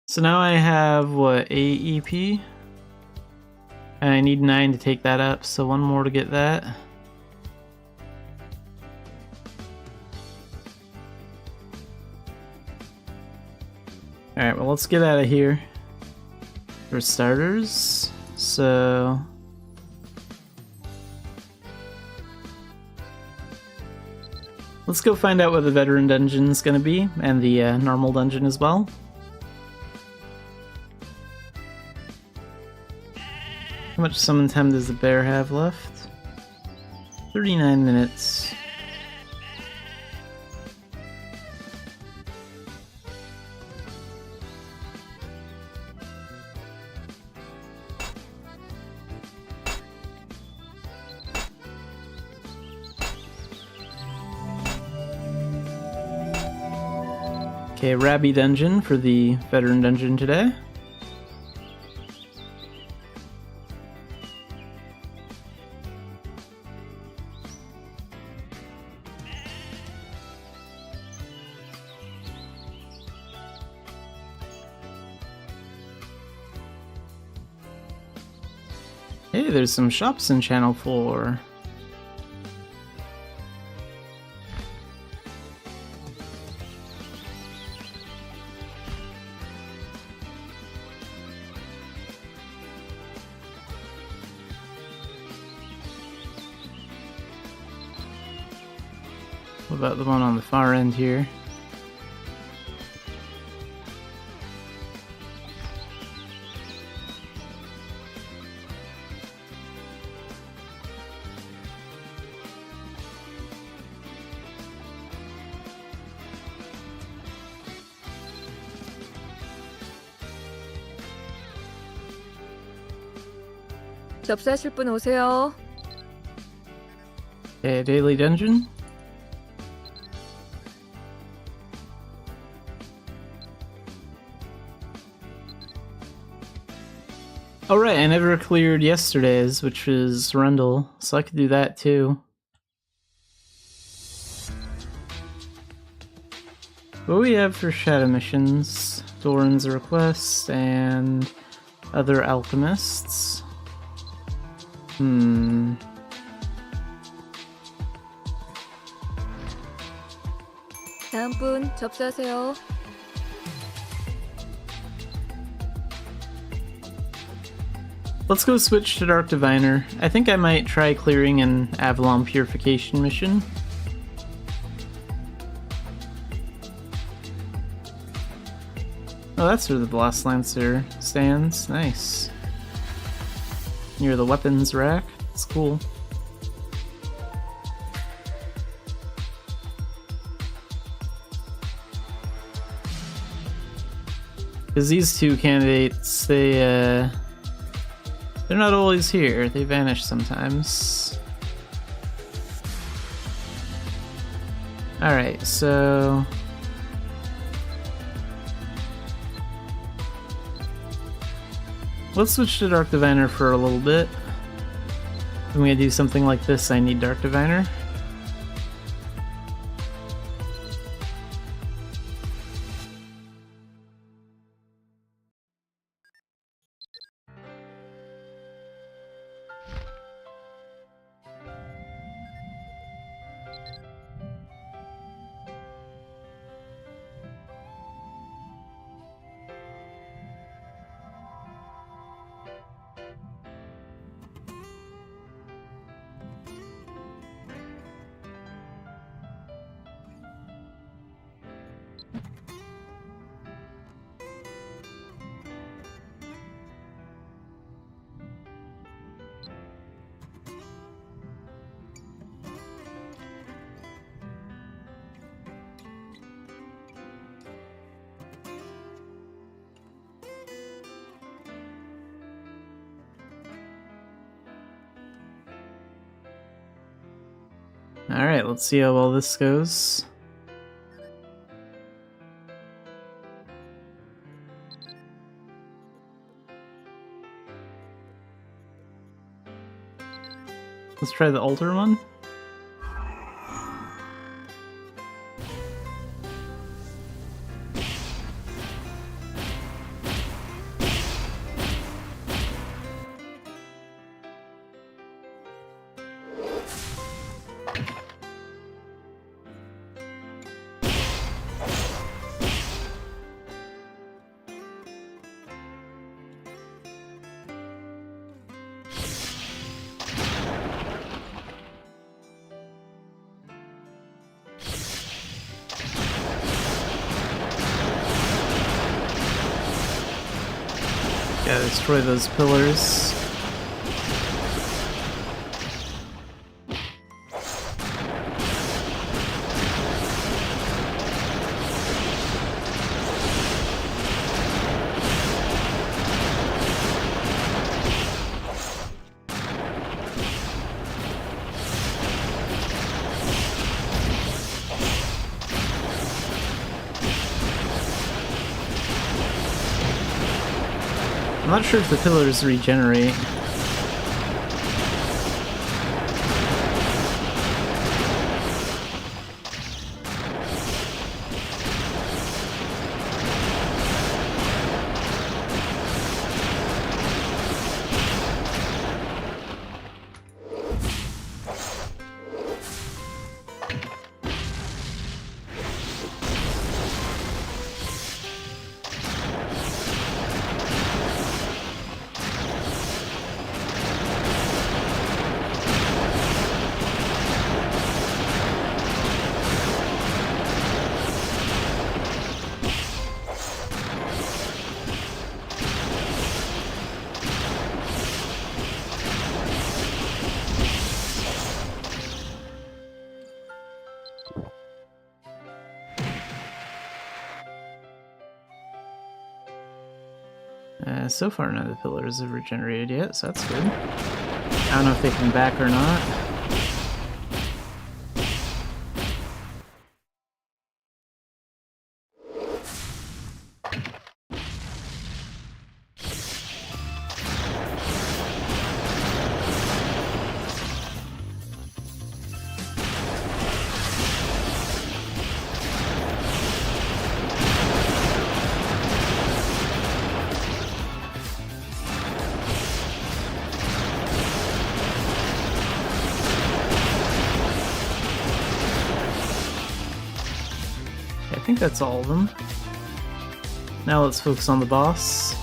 So now I have, what, 8 EP? And I need 9 to take that up, so 1 more to get that. Alright, well, let's get out of here. For starters, so... let's go find out what the veteran dungeon is going to be, and the normal dungeon as well. How much summon time does the bear have left? 39 minutes. Okay, Rabby dungeon for the veteran dungeon today. Hey, there's some shops in Channel 4. What about the one on the far end here? 접수하실 분 오세요. Okay, daily dungeon. Oh right, I never cleared yesterday's, which was Rundle, so I could do that too. What do we have for shadow missions? Doran's request and other alchemists. 다음 분 접수하세요. Let's go switch to Dark Diviner. I think I might try clearing an Avalon Purification mission. Oh, that's where the Blast Lancer stands. Nice. Near the weapons rack. It's cool. Because these two candidates, they're not always here. They vanish sometimes. Alright, so... let's switch to Dark Diviner for a little bit. If I'm gonna do something like this, I need Dark Diviner. Alright, let's see how well this goes. Let's try the altar one. Gotta destroy those pillars. I'm not sure if the pillars regenerate. So far none of the pillars have regenerated yet, so that's good. I don't know if they come back or not. I think that's all of them. Now let's focus on the boss.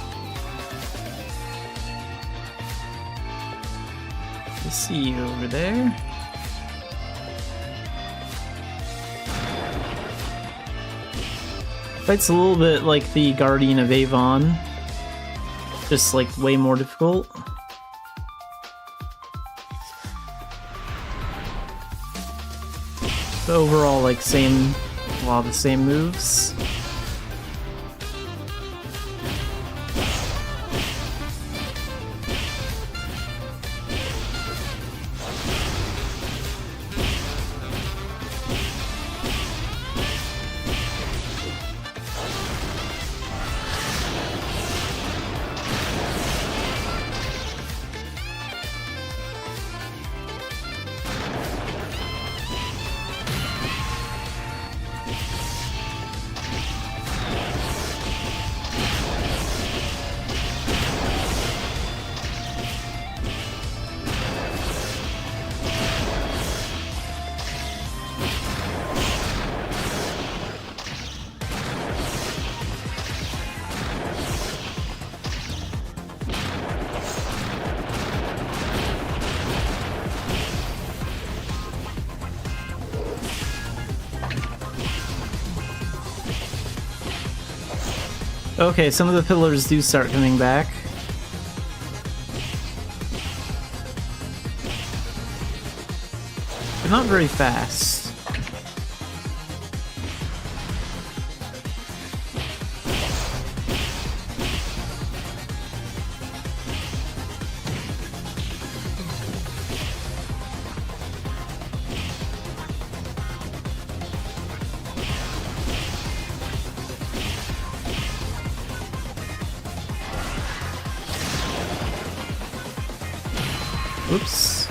I see you over there. Fight's a little bit like the Guardian of Avon, just like way more difficult. But overall, like a lot of the same moves. Okay, some of the pillars do start coming back. But not very fast. Oops.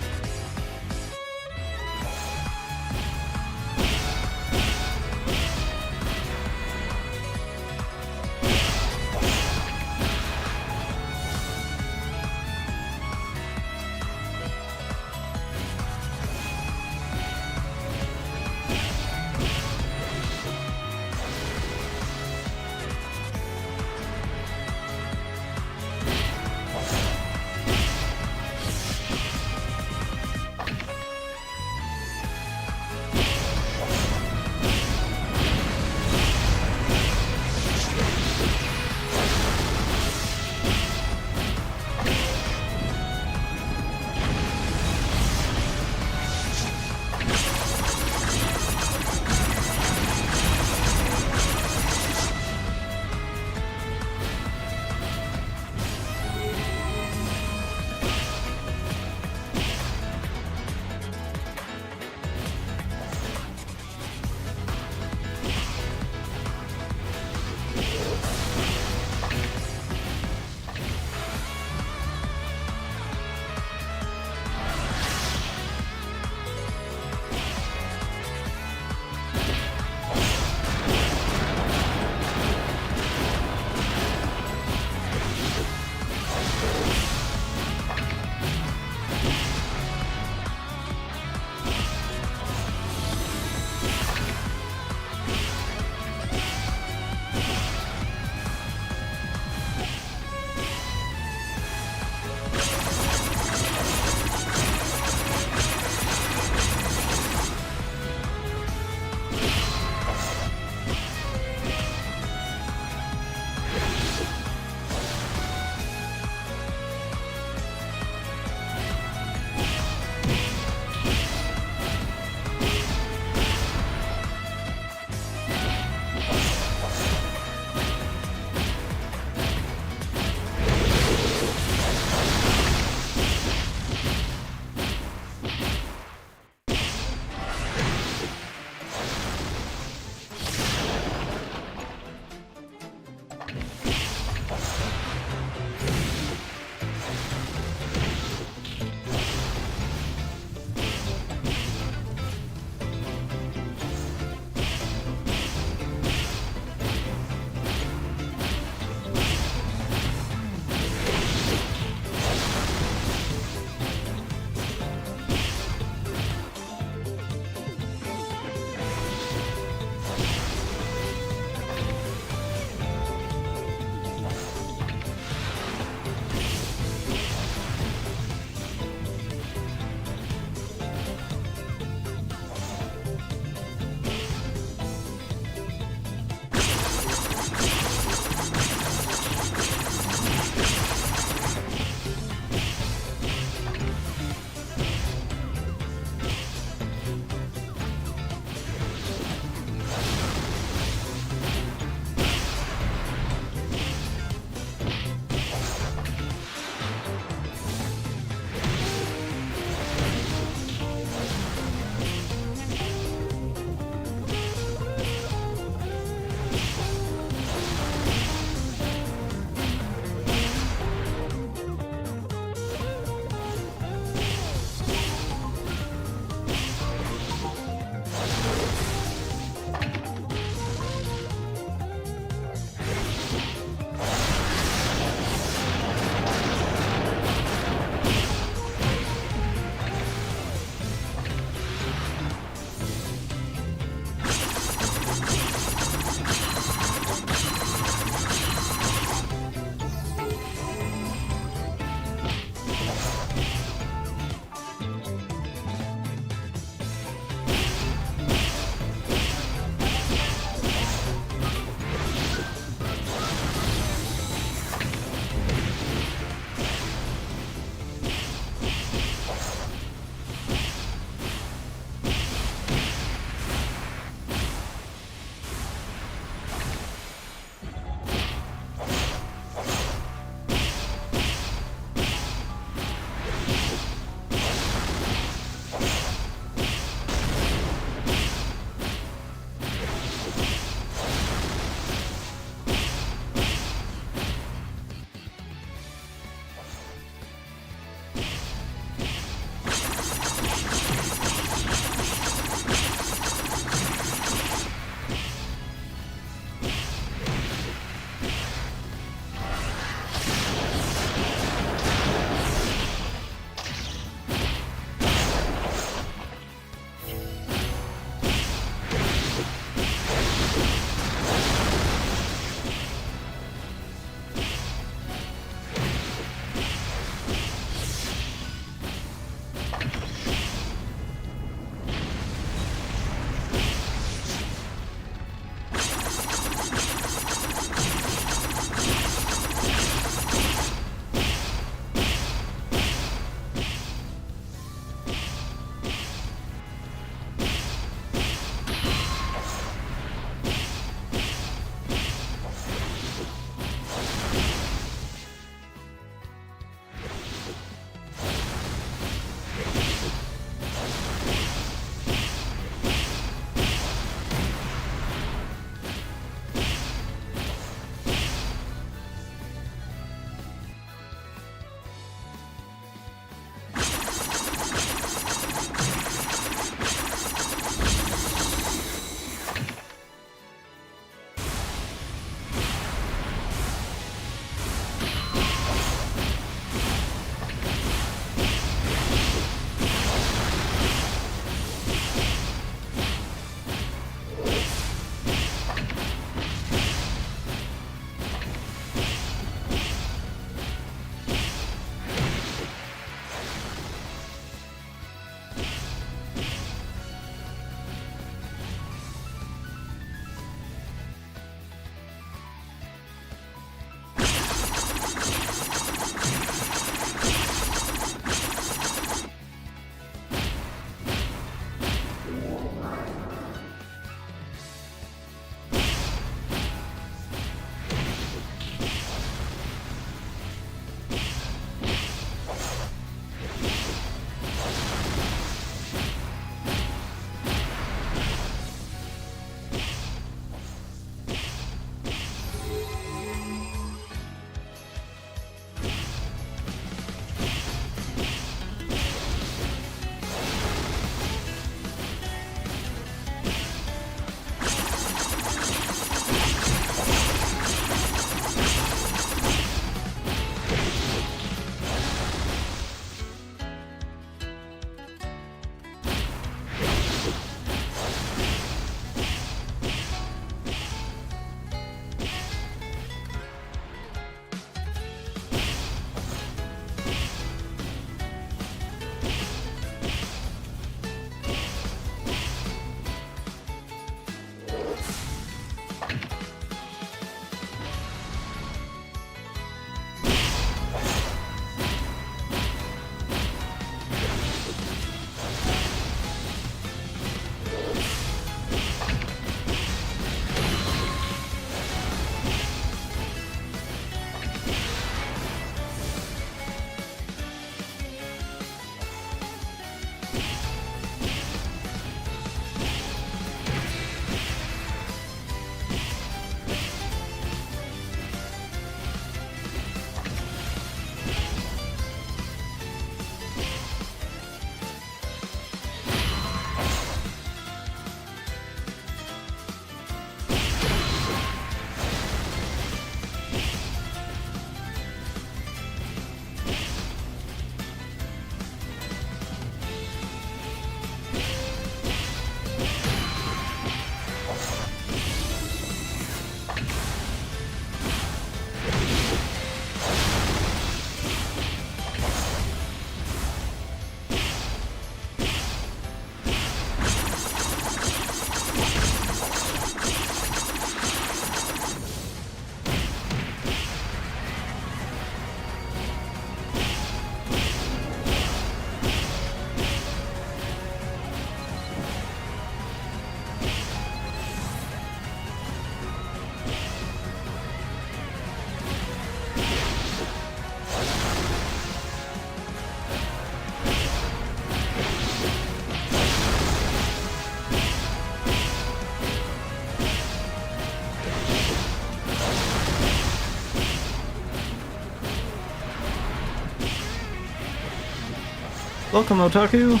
Welcome, Otaku.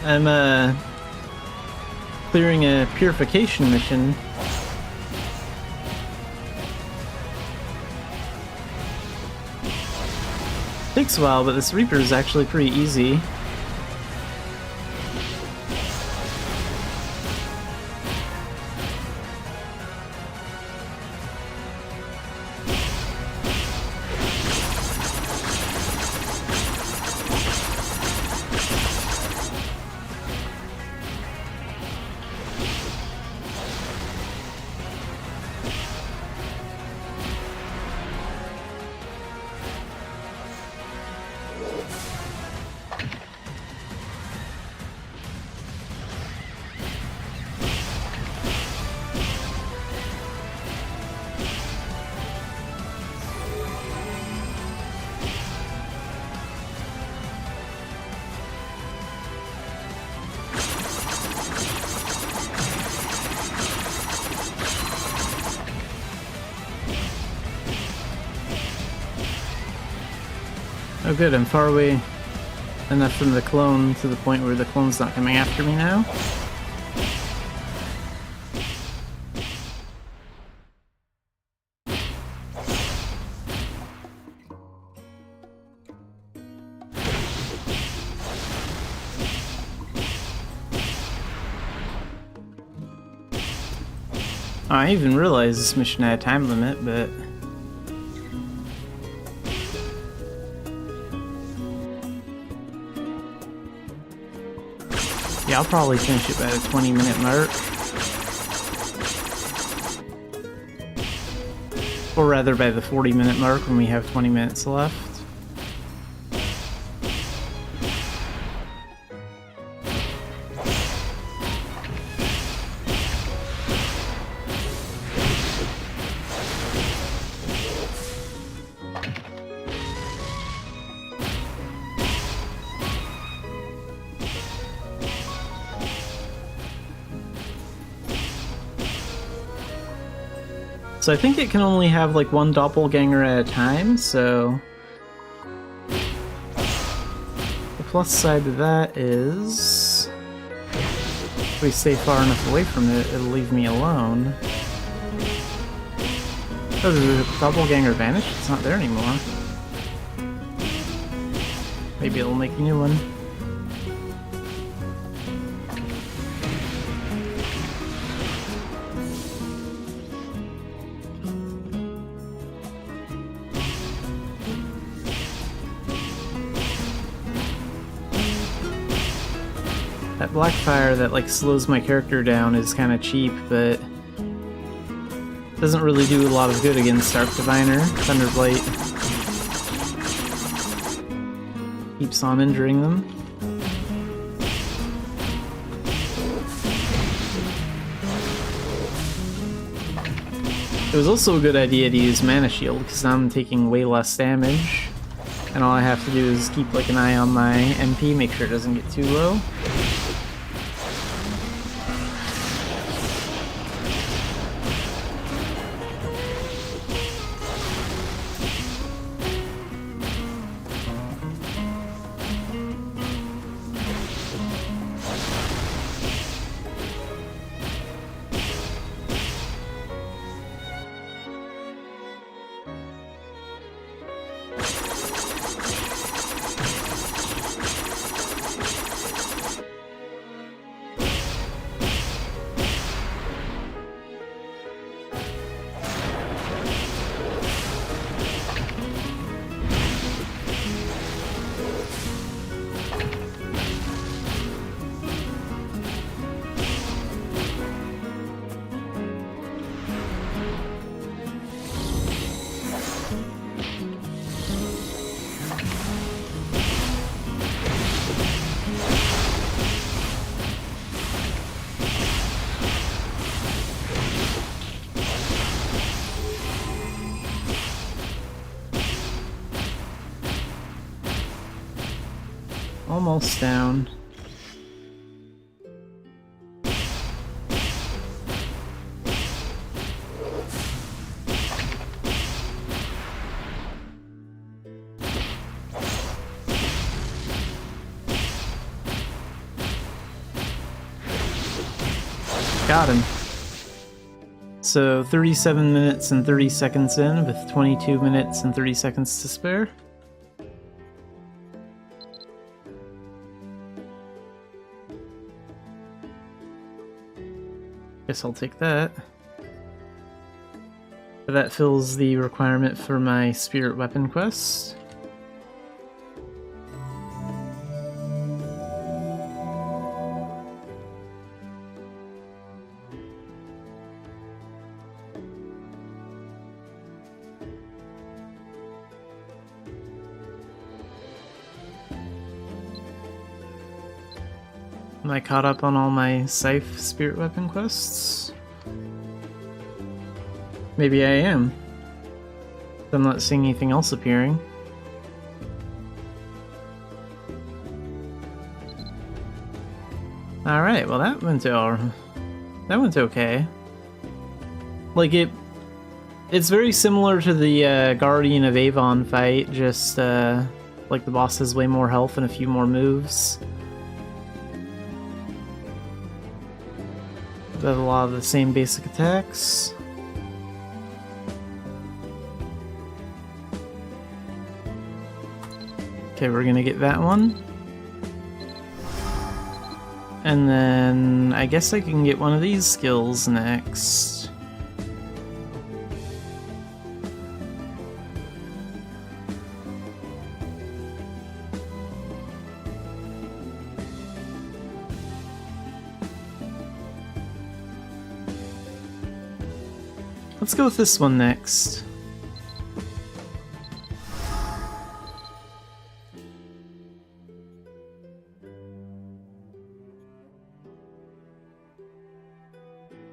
I'm clearing a purification mission. Takes a while, but this Reaper is actually pretty easy. Oh good, I'm far away enough from the clone to the point where the clone's not coming after me now. Oh, I even realized this mission had a time limit, but... yeah, I'll probably finish it by the 20-minute mark. Or rather by the 40-minute mark when we have 20 minutes left. So I think it can only have like one doppelganger at a time, so... the plus side to that is... if we stay far enough away from it, it'll leave me alone. Oh, did the doppelganger vanish? It's not there anymore. Maybe it'll make a new one. That Blackfire that like slows my character down is kind of cheap, but doesn't really do a lot of good against Dark Diviner. Thunderblight keeps on injuring them. It was also a good idea to use Mana Shield, because now I'm taking way less damage, and all I have to do is keep like an eye on my MP, make sure it doesn't get too low. Almost down. Got him. So 37 minutes and 30 seconds in with 22 minutes and 30 seconds to spare. Guess I'll take that. That fills the requirement for my spirit weapon quest. Am I caught up on all my Scythe spirit weapon quests? Maybe I am. I'm not seeing anything else appearing. Alright, well that went okay. Like it's very similar to the Guardian of Avon fight, just like the boss has way more health and a few more moves. But a lot of the same basic attacks. Okay, we're gonna get that one. And then I guess I can get one of these skills next. Let's go with this one next.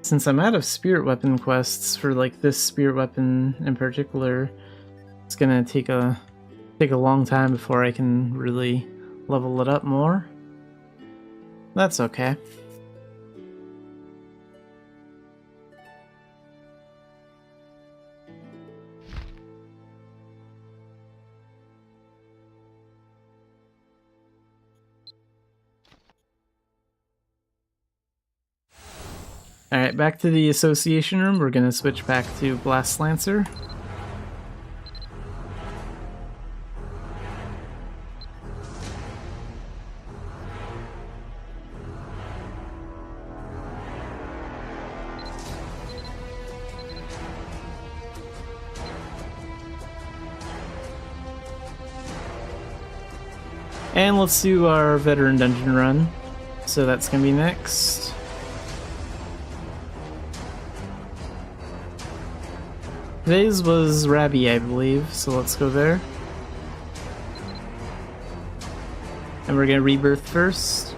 Since I'm out of spirit weapon quests for like this spirit weapon in particular, it's gonna take a long time before I can really level it up more. That's okay. Alright, back to the association room. We're gonna switch back to Blast Lancer. And let's do our veteran dungeon run. So that's gonna be next. Today's was Rabbi, I believe, so let's go there. And we're gonna rebirth first.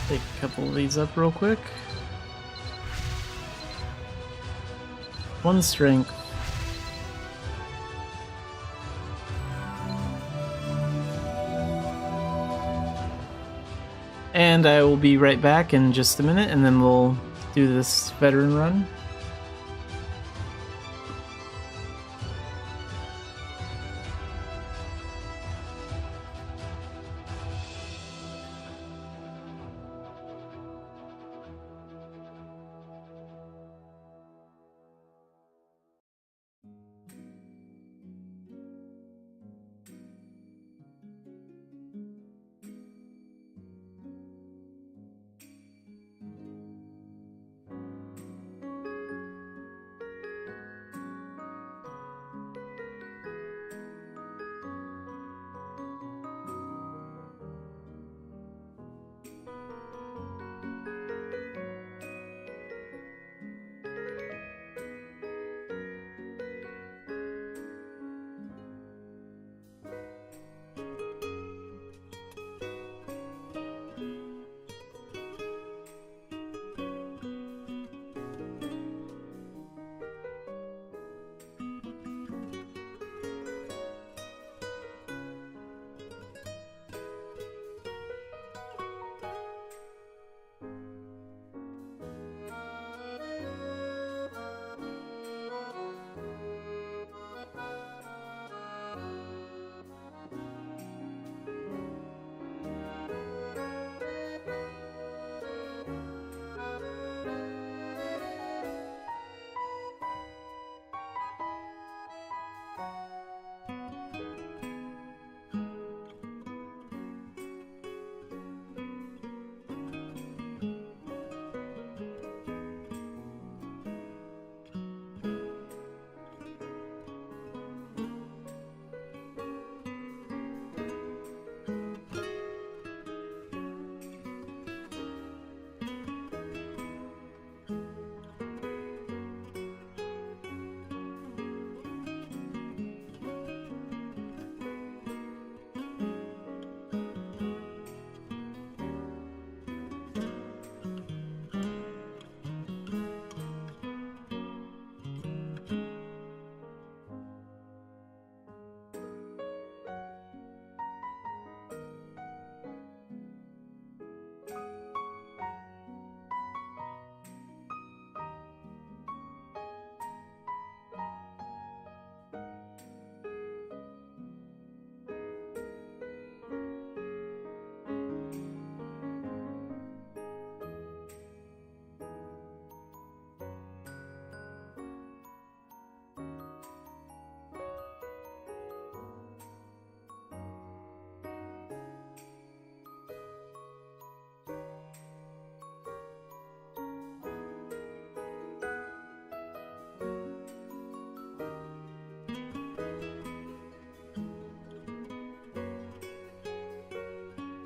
Take a couple of these up real quick. One strength. and I will be right back in just a minute, and then we'll do this veteran run.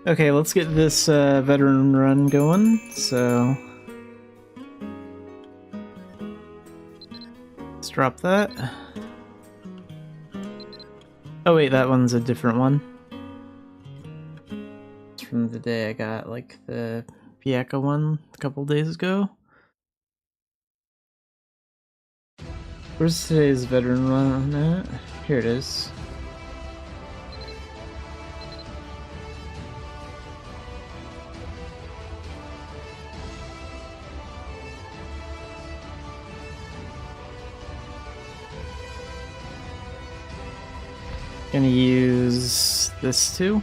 Okay, let's get this veteran run going. So let's drop that. Oh wait, that one's a different one. It's from the day I got like the Pieka one a couple days ago. Where's today's veteran run at? Here it is. Gonna use this too.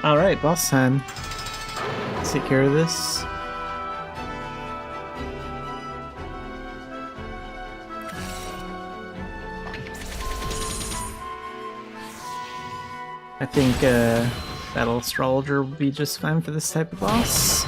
Alright, boss time. Let's take care of this. I think Battle Astrologer will be just fine for this type of boss.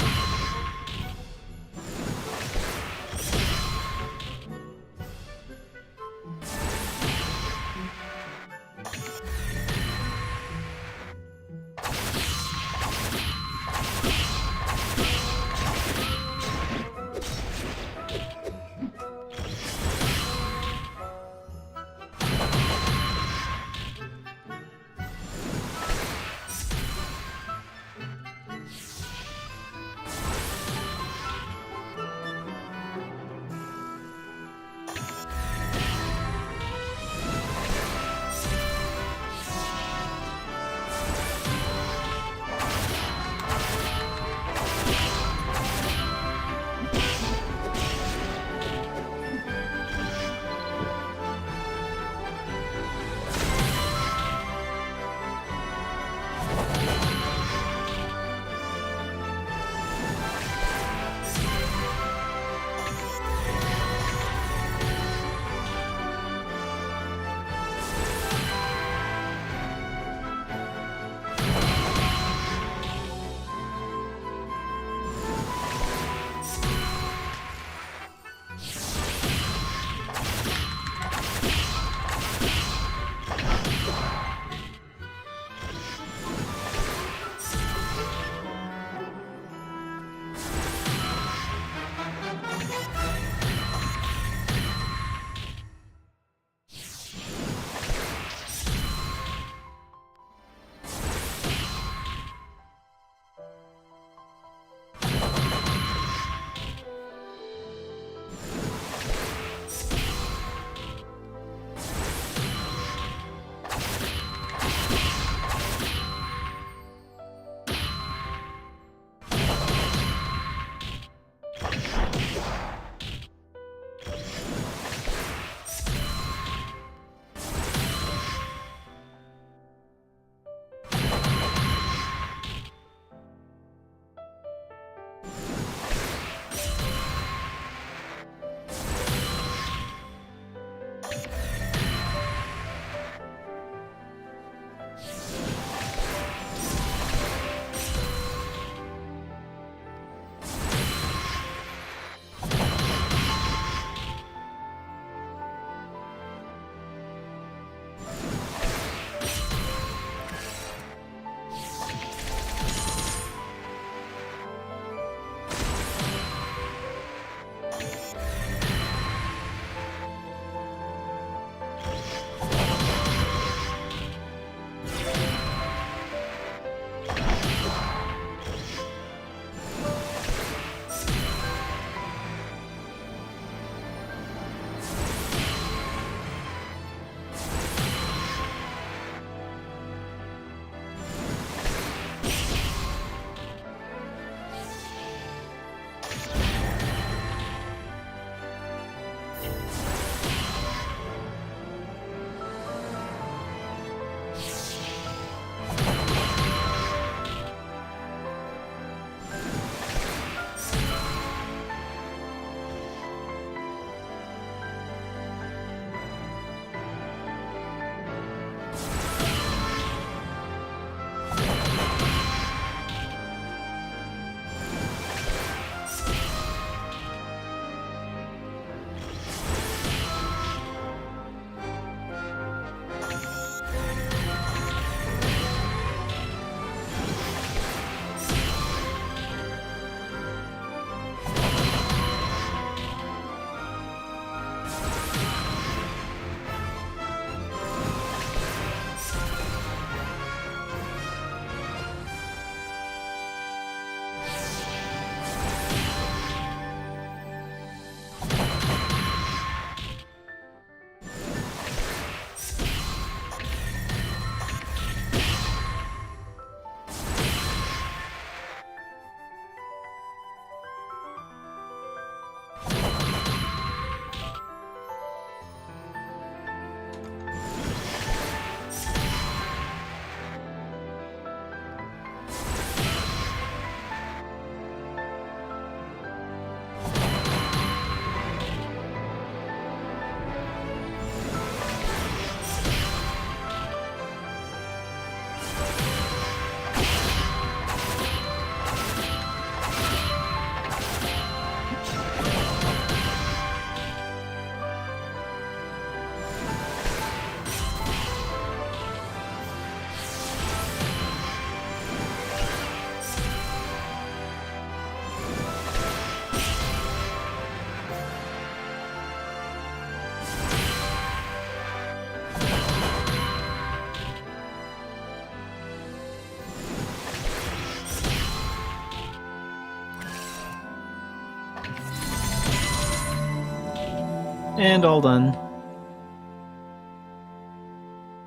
And all done.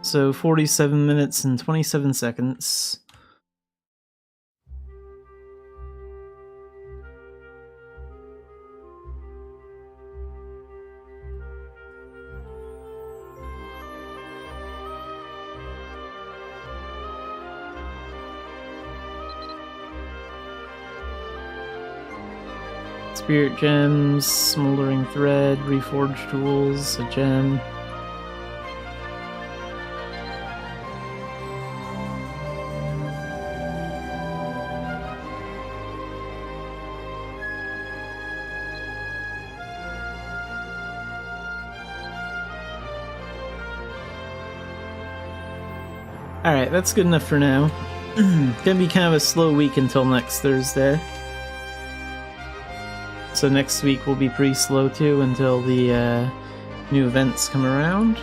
So 47 minutes and 27 seconds. Spirit gems, smoldering thread, reforged tools, a gem. Alright, that's good enough for now. Gonna be kind of a slow week until next Thursday. So next week will be pretty slow too until the new events come around.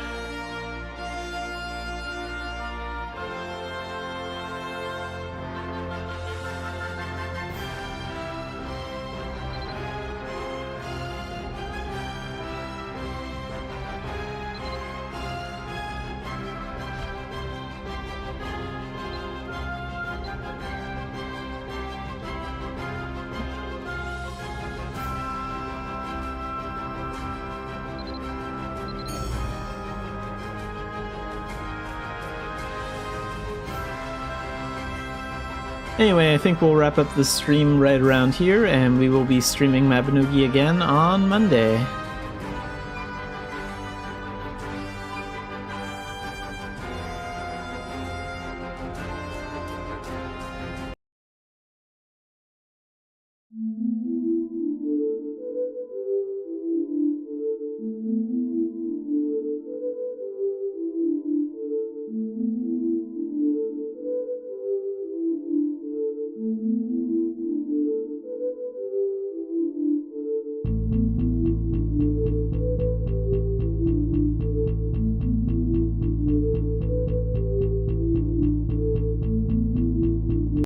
Anyway, I think we'll wrap up the stream right around here, and we will be streaming Mabinogi again on Monday.